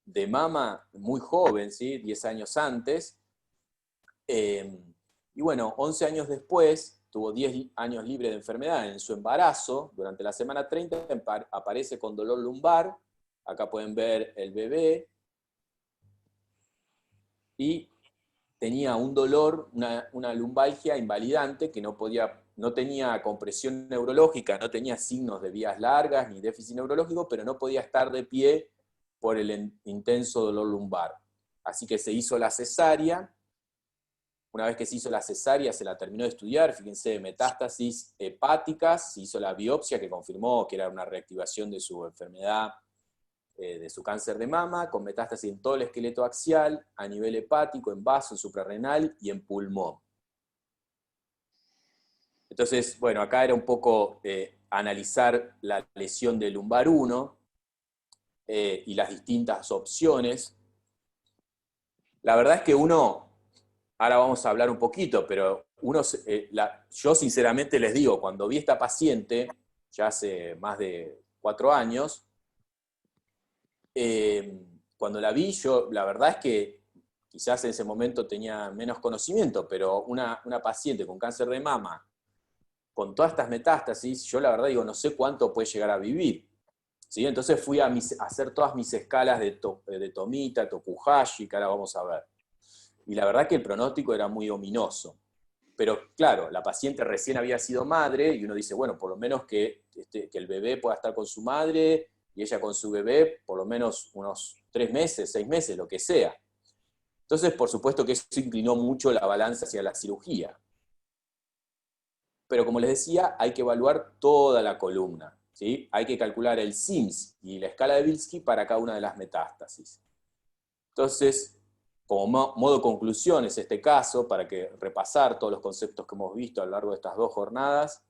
de mama, muy joven, ¿sí? 10 años antes. Y bueno, 11 años después, tuvo 10 años libre de enfermedad. En su embarazo, durante la semana 30, aparece con dolor lumbar. Acá pueden ver el bebé. Y tenía un dolor, una lumbalgia invalidante que no tenía compresión neurológica, no tenía signos de vías largas ni déficit neurológico, pero no podía estar de pie por el intenso dolor lumbar. Así que se hizo la cesárea. Una vez que se hizo la cesárea, se la terminó de estudiar, fíjense, metástasis hepáticas, se hizo la biopsia que confirmó que era una reactivación de su enfermedad, de su cáncer de mama, con metástasis en todo el esqueleto axial, a nivel hepático, en vaso, en suprarrenal y en pulmón. Entonces, bueno, acá era un poco analizar la lesión del lumbar 1 y las distintas opciones. La verdad es que ahora vamos a hablar un poquito, pero yo sinceramente les digo, cuando vi a esta paciente, ya hace más de 4 años, cuando la vi, yo la verdad es que quizás en ese momento tenía menos conocimiento, pero una paciente con cáncer de mama, con todas estas metástasis, yo la verdad digo, no sé cuánto puede llegar a vivir. ¿Sí? Entonces fui a hacer todas mis escalas de Tomita, Tokuhashi, que ahora vamos a ver. Y la verdad que el pronóstico era muy ominoso. Pero claro, la paciente recién había sido madre, y uno dice, bueno, por lo menos que el bebé pueda estar con su madre, y ella con su bebé, por lo menos unos 3 meses, 6 meses, lo que sea. Entonces, por supuesto que eso inclinó mucho la balanza hacia la cirugía. Pero como les decía, hay que evaluar toda la columna, ¿sí? Hay que calcular el SIMS y la escala de Bilski para cada una de las metástasis. Entonces, como modo conclusión es este caso, para repasar todos los conceptos que hemos visto a lo largo de estas 2 jornadas,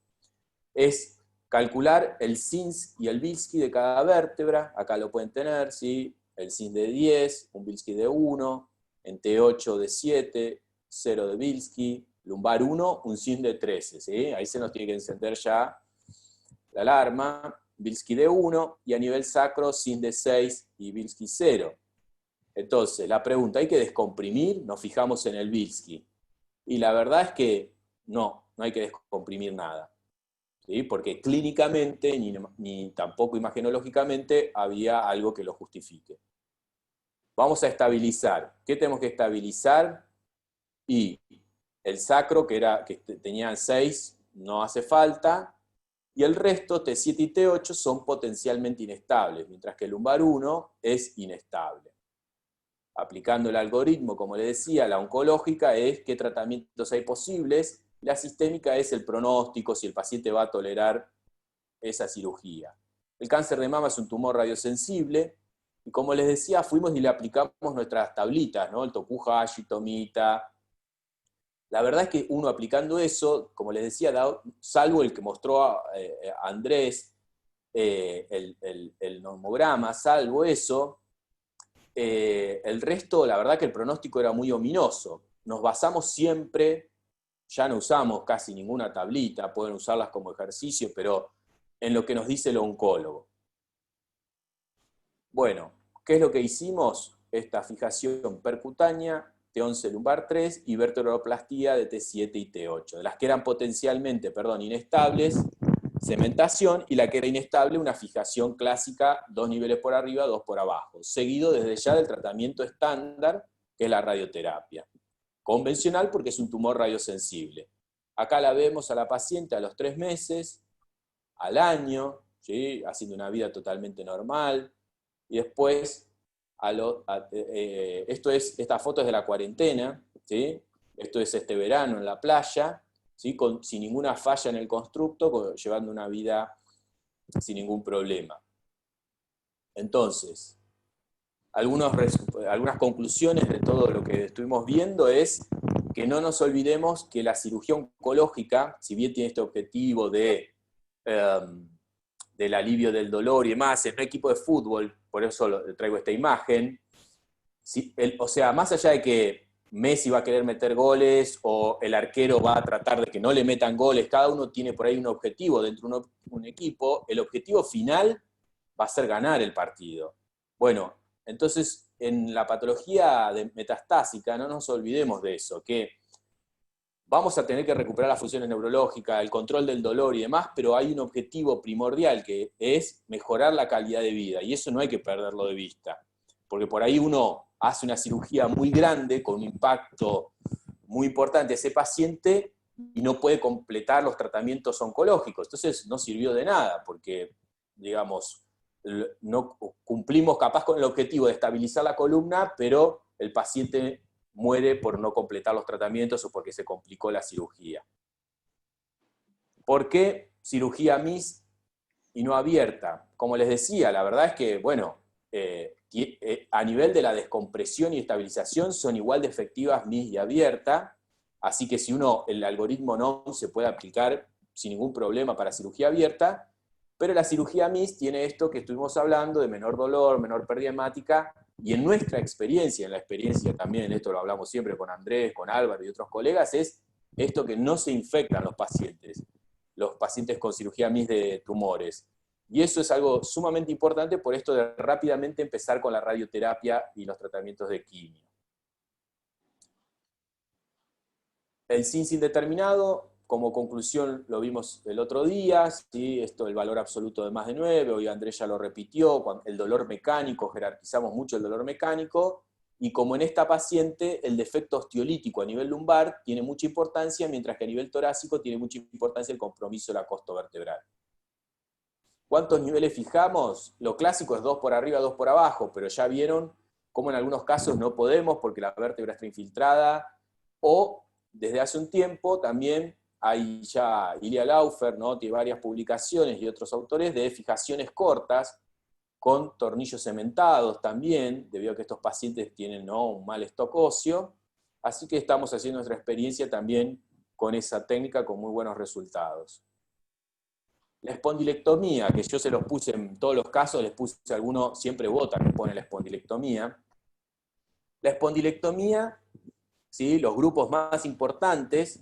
es calcular el SINS y el Bilski de cada vértebra. Acá lo pueden tener, ¿sí? El SINS de 10, un Bilski de 1, en T8 de 7, 0 de Bilski, lumbar 1, un SINS de 13, ¿sí? Ahí se nos tiene que encender ya la alarma. Bilski de 1, y a nivel sacro, SINS de 6 y Bilski 0. Entonces, la pregunta, ¿hay que descomprimir? Nos fijamos en el Bilski. Y la verdad es que no hay que descomprimir nada. ¿Sí? Porque clínicamente, ni tampoco imagenológicamente, había algo que lo justifique. Vamos a estabilizar. ¿Qué tenemos que estabilizar? Y el sacro, que tenía 6, no hace falta, y el resto, T7 y T8, son potencialmente inestables, mientras que el lumbar 1 es inestable. Aplicando el algoritmo, como les decía, la oncológica es qué tratamientos hay posibles, la sistémica es el pronóstico, si el paciente va a tolerar esa cirugía. El cáncer de mama es un tumor radiosensible, y como les decía, fuimos y le aplicamos nuestras tablitas, ¿no? El Tokuhashi, Tomita. La verdad es que uno aplicando eso, como les decía, salvo el que mostró a Andrés, el nomograma, salvo eso, el resto, la verdad que el pronóstico era muy ominoso. Nos basamos siempre, ya no usamos casi ninguna tablita, pueden usarlas como ejercicio, pero en lo que nos dice el oncólogo. Bueno, ¿qué es lo que hicimos? Esta fijación percutánea, T11 lumbar 3 y vertebroplastía de T7 y T8. De las que eran potencialmente, inestables, cementación, y la que era inestable, una fijación clásica, 2 niveles por arriba, 2 por abajo, seguido desde ya del tratamiento estándar, que es la radioterapia. Convencional porque es un tumor radiosensible. Acá la vemos a la paciente a los 3 meses, al año, ¿sí? Haciendo una vida totalmente normal, y después, esta foto es de la cuarentena, ¿sí? Esto es este verano en la playa, ¿sí? Sin ninguna falla en el constructo, llevando una vida sin ningún problema. Entonces, algunas conclusiones de todo lo que estuvimos viendo es que no nos olvidemos que la cirugía oncológica, si bien tiene este objetivo del alivio del dolor y demás, en un equipo de fútbol, por eso traigo esta imagen, o sea, más allá de que Messi va a querer meter goles o el arquero va a tratar de que no le metan goles, cada uno tiene por ahí un objetivo dentro de un equipo, el objetivo final va a ser ganar el partido. Bueno, entonces en la patología metastásica no nos olvidemos de eso, que vamos a tener que recuperar las funciones neurológicas, el control del dolor y demás, pero hay un objetivo primordial que es mejorar la calidad de vida, y eso no hay que perderlo de vista, porque por ahí uno hace una cirugía muy grande, con un impacto muy importante a ese paciente, y no puede completar los tratamientos oncológicos. Entonces no sirvió de nada, porque, digamos, no cumplimos capaz con el objetivo de estabilizar la columna, pero el paciente muere por no completar los tratamientos o porque se complicó la cirugía. ¿Por qué cirugía MIS y no abierta? Como les decía, la verdad es que, bueno, a nivel de la descompresión y estabilización son igual de efectivas MIS y abierta, así que si el algoritmo NOM se puede aplicar sin ningún problema para cirugía abierta, pero la cirugía MIS tiene esto que estuvimos hablando de menor dolor, menor pérdida hemática, y en nuestra experiencia, en la experiencia también, en esto lo hablamos siempre con Andrés, con Álvaro y otros colegas, es esto que no se infectan los pacientes con cirugía MIS de tumores. Y eso es algo sumamente importante por esto de rápidamente empezar con la radioterapia y los tratamientos de quimio. El CINS indeterminado, como conclusión lo vimos el otro día, ¿sí? Esto el valor absoluto de más de 9, hoy Andrés ya lo repitió, el dolor mecánico, jerarquizamos mucho el dolor mecánico, y como en esta paciente el defecto osteolítico a nivel lumbar tiene mucha importancia, mientras que a nivel torácico tiene mucha importancia el compromiso de la costovertebral. ¿Cuántos niveles fijamos? Lo clásico es 2 por arriba, 2 por abajo, pero ya vieron cómo en algunos casos no podemos porque la vértebra está infiltrada, o desde hace un tiempo también hay ya Ilya Laufer, ¿no? Tiene varias publicaciones y otros autores de fijaciones cortas con tornillos cementados también, debido a que estos pacientes tienen, ¿no?, un mal stock óseo, así que estamos haciendo nuestra experiencia también con esa técnica con muy buenos resultados. La espondilectomía, que yo se los puse en todos los casos, les puse alguno, siempre vota que pone la espondilectomía. La espondilectomía, ¿sí?, los grupos más importantes,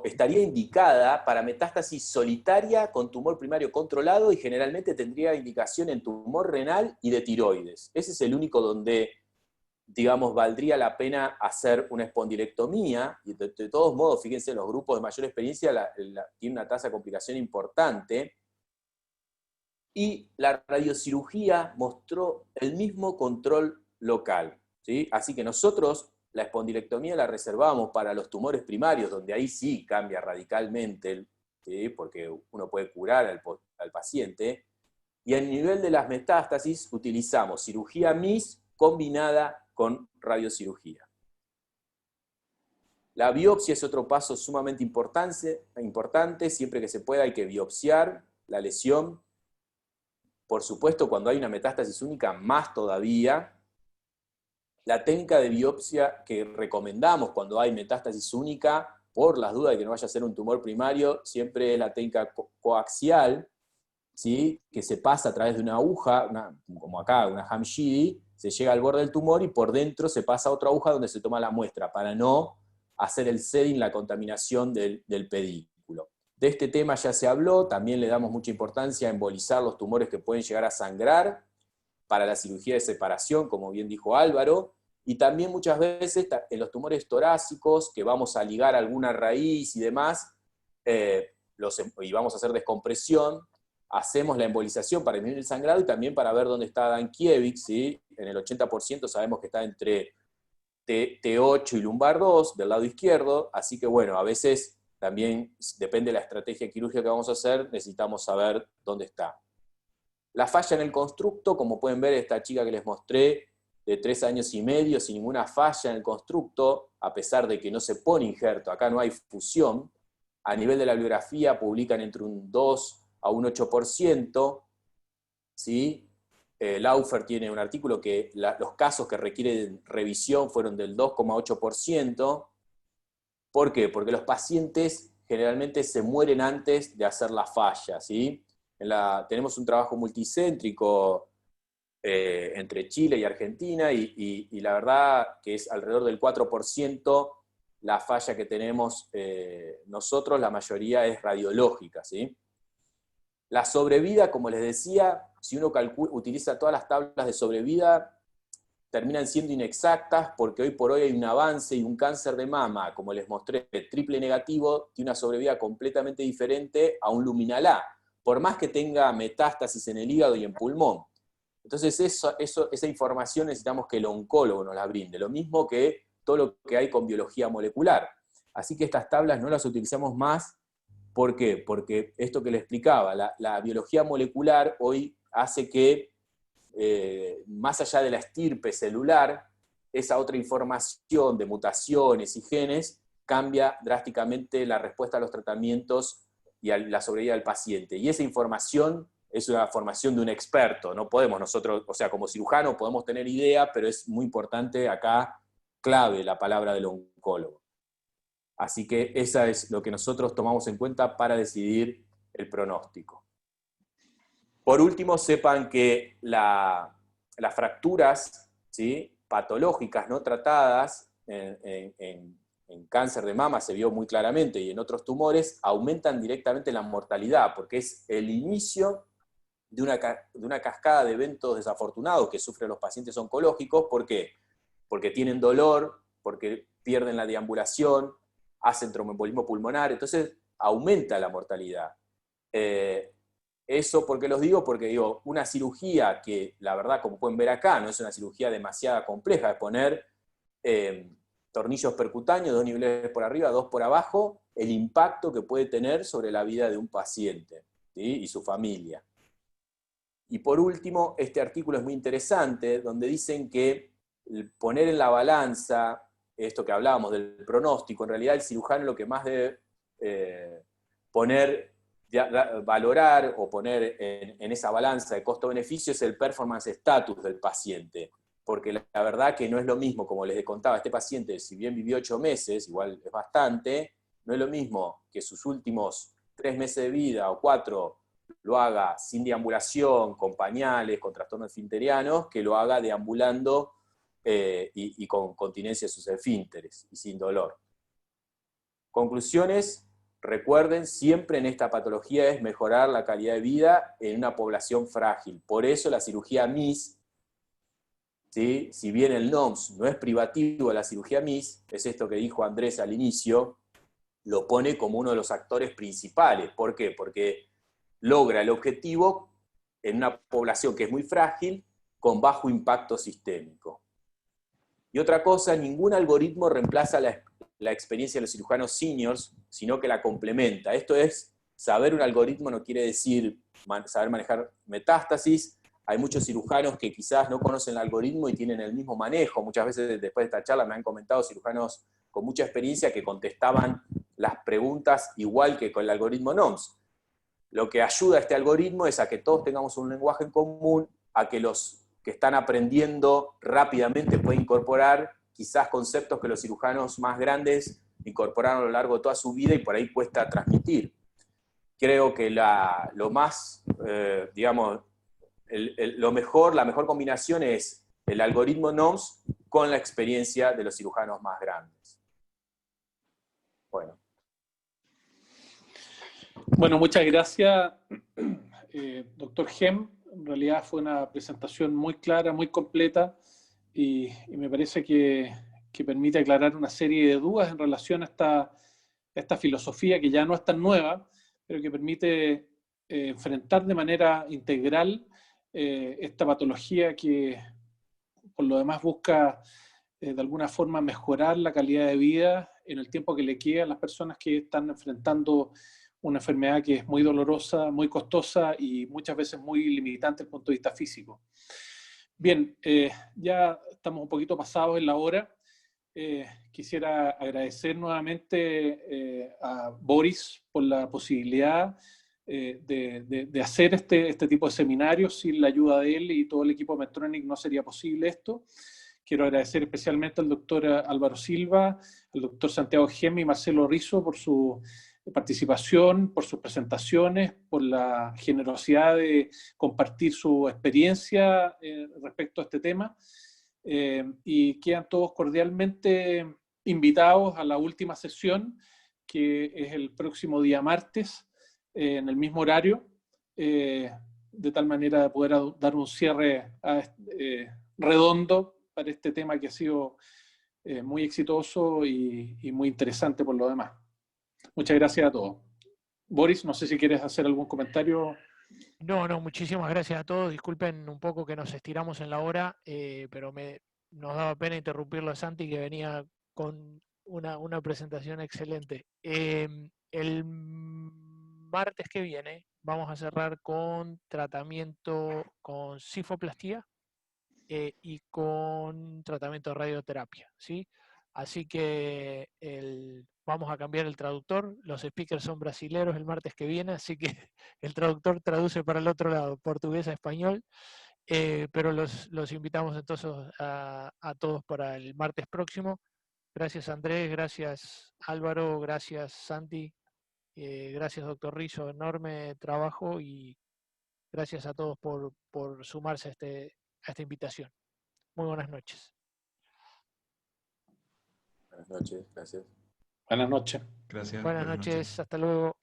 estaría indicada para metástasis solitaria con tumor primario controlado y generalmente tendría indicación en tumor renal y de tiroides. Ese es el único donde, digamos, valdría la pena hacer una espondilectomía, y de todos modos, fíjense, los grupos de mayor experiencia tienen una tasa de complicación importante, y la radiocirugía mostró el mismo control local, ¿sí? Así que nosotros la espondilectomía la reservamos para los tumores primarios, donde ahí sí cambia radicalmente, ¿sí?, porque uno puede curar al paciente, y a nivel de las metástasis utilizamos cirugía MIS combinada con radiocirugía. La biopsia es otro paso sumamente importante, siempre que se pueda hay que biopsiar la lesión. Por supuesto, cuando hay una metástasis única, más todavía. La técnica de biopsia que recomendamos cuando hay metástasis única, por las dudas de que no vaya a ser un tumor primario, siempre es la técnica coaxial, ¿sí? Que se pasa a través de una aguja, como acá, una Hamshidi, se llega al borde del tumor y por dentro se pasa a otra aguja donde se toma la muestra, para no hacer el seeding, la contaminación del pedículo. De este tema ya se habló, también le damos mucha importancia a embolizar los tumores que pueden llegar a sangrar para la cirugía de separación, como bien dijo Álvaro, y también muchas veces en los tumores torácicos, que vamos a ligar alguna raíz y demás, y vamos a hacer descompresión, hacemos la embolización para disminuir el sangrado y también para ver dónde está Dankiewicz, ¿sí? En el 80% sabemos que está entre T8 y lumbar 2, del lado izquierdo, así que bueno, a veces también depende de la estrategia quirúrgica que vamos a hacer, necesitamos saber dónde está. La falla en el constructo, como pueden ver, esta chica que les mostré, de 3 años y medio, sin ninguna falla en el constructo, a pesar de que no se pone injerto, acá no hay fusión. A nivel de la bibliografía publican entre un 2 a un 8%, ¿sí? Laufer tiene un artículo que los casos que requieren revisión fueron del 2,8%. ¿Por qué? Porque los pacientes generalmente se mueren antes de hacer la falla, ¿sí? Tenemos un trabajo multicéntrico entre Chile y Argentina, y la verdad que es alrededor del 4% la falla que tenemos nosotros, la mayoría es radiológica, ¿sí? La sobrevida, como les decía, si uno utiliza todas las tablas de sobrevida, terminan siendo inexactas, porque hoy por hoy hay un avance, y un cáncer de mama, como les mostré, triple negativo, tiene una sobrevida completamente diferente a un luminal A, por más que tenga metástasis en el hígado y en pulmón. Entonces esa información necesitamos que el oncólogo nos la brinde, lo mismo que todo lo que hay con biología molecular. Así que estas tablas no las utilizamos más. ¿Por qué? Porque esto que le explicaba, la biología molecular hoy hace que, más allá de la estirpe celular, esa otra información de mutaciones y genes cambia drásticamente la respuesta a los tratamientos y a la sobrevida del paciente. Y esa información es una formación de un experto, no podemos nosotros, o sea, como cirujano podemos tener idea, pero es muy importante acá, clave la palabra del oncólogo. Así que esa es lo que nosotros tomamos en cuenta para decidir el pronóstico. Por último, sepan que las fracturas, ¿sí?, patológicas no tratadas en cáncer de mama se vio muy claramente, y en otros tumores aumentan directamente la mortalidad, porque es el inicio de una cascada de eventos desafortunados que sufren los pacientes oncológicos. ¿Por qué? Porque tienen dolor, porque pierden la deambulación, hacen tromboembolismo pulmonar, entonces aumenta la mortalidad. Eso, ¿por qué los digo? Porque digo, una cirugía que, la verdad, como pueden ver acá, no es una cirugía demasiado compleja, es poner tornillos percutáneos, 2 niveles por arriba, 2 por abajo, el impacto que puede tener sobre la vida de un paciente, ¿sí?, y su familia. Y por último, este artículo es muy interesante, donde dicen que poner en la balanza esto que hablábamos del pronóstico, en realidad el cirujano lo que más debe valorar o poner en esa balanza de costo-beneficio es el performance status del paciente, porque la verdad que no es lo mismo, como les contaba, este paciente, si bien vivió 8 meses, igual es bastante, no es lo mismo que sus últimos 3 meses de vida o 4 lo haga sin deambulación, con pañales, con trastornos esfinterianos, que lo haga deambulando y con continencia de sus esfínteres y sin dolor. Conclusiones: recuerden, siempre en esta patología es mejorar la calidad de vida en una población frágil. Por eso la cirugía MIS, ¿sí?, si bien el NOMS no es privativo de la cirugía MIS, es esto que dijo Andrés al inicio, lo pone como uno de los actores principales. ¿Por qué? Porque logra el objetivo en una población que es muy frágil, con bajo impacto sistémico. Y otra cosa, ningún algoritmo reemplaza la experiencia de los cirujanos seniors, sino que la complementa. Esto es, saber un algoritmo no quiere decir saber manejar metástasis. Hay muchos cirujanos que quizás no conocen el algoritmo y tienen el mismo manejo. Muchas veces después de esta charla me han comentado cirujanos con mucha experiencia que contestaban las preguntas igual que con el algoritmo NOMS. Lo que ayuda a este algoritmo es a que todos tengamos un lenguaje en común, a que los que están aprendiendo rápidamente pueden incorporar quizás conceptos que los cirujanos más grandes incorporaron a lo largo de toda su vida y por ahí cuesta transmitir. creo que lo más, digamos, lo mejor, la mejor combinación es el algoritmo NOMS con la experiencia de los cirujanos más grandes. Bueno. Bueno, muchas gracias, doctor Gem. En realidad fue una presentación muy clara, muy completa, y me parece que permite aclarar una serie de dudas en relación a esta filosofía que ya no es tan nueva, pero que permite enfrentar de manera integral esta patología que por lo demás busca de alguna forma mejorar la calidad de vida en el tiempo que le queda a las personas que están enfrentando una enfermedad que es muy dolorosa, muy costosa y muchas veces muy limitante desde el punto de vista físico. Bien, ya estamos un poquito pasados en la hora. Quisiera agradecer nuevamente a Boris por la posibilidad de hacer este tipo de seminarios. Sin la ayuda de él y todo el equipo de Medtronic no sería posible esto. Quiero agradecer especialmente al doctor Álvaro Silva, al doctor Santiago Gem y Marcelo Rizzo por su participación, por sus presentaciones, por la generosidad de compartir su experiencia respecto a este tema. Y quedan todos cordialmente invitados a la última sesión, que es el próximo día martes, en el mismo horario, de tal manera de poder dar un cierre redondo para este tema que ha sido muy exitoso y muy interesante por lo demás. Muchas gracias a todos. Boris, no sé si quieres hacer algún comentario. No, muchísimas gracias a todos. Disculpen un poco que nos estiramos en la hora, pero nos daba pena interrumpirlo a Santi, que venía con una presentación excelente. El martes que viene vamos a cerrar con tratamiento con cifoplastía y con tratamiento de radioterapia, ¿sí? Así que vamos a cambiar el traductor. Los speakers son brasileros el martes que viene, así que el traductor traduce para el otro lado, portugués a español. Pero los invitamos entonces a todos para el martes próximo. Gracias Andrés, gracias Álvaro, gracias Santi, gracias doctor Rizzo, enorme trabajo y gracias a todos por sumarse a esta invitación. Muy buenas noches. Buenas noches, gracias. Buenas noches. Gracias. Buenas noches, hasta luego.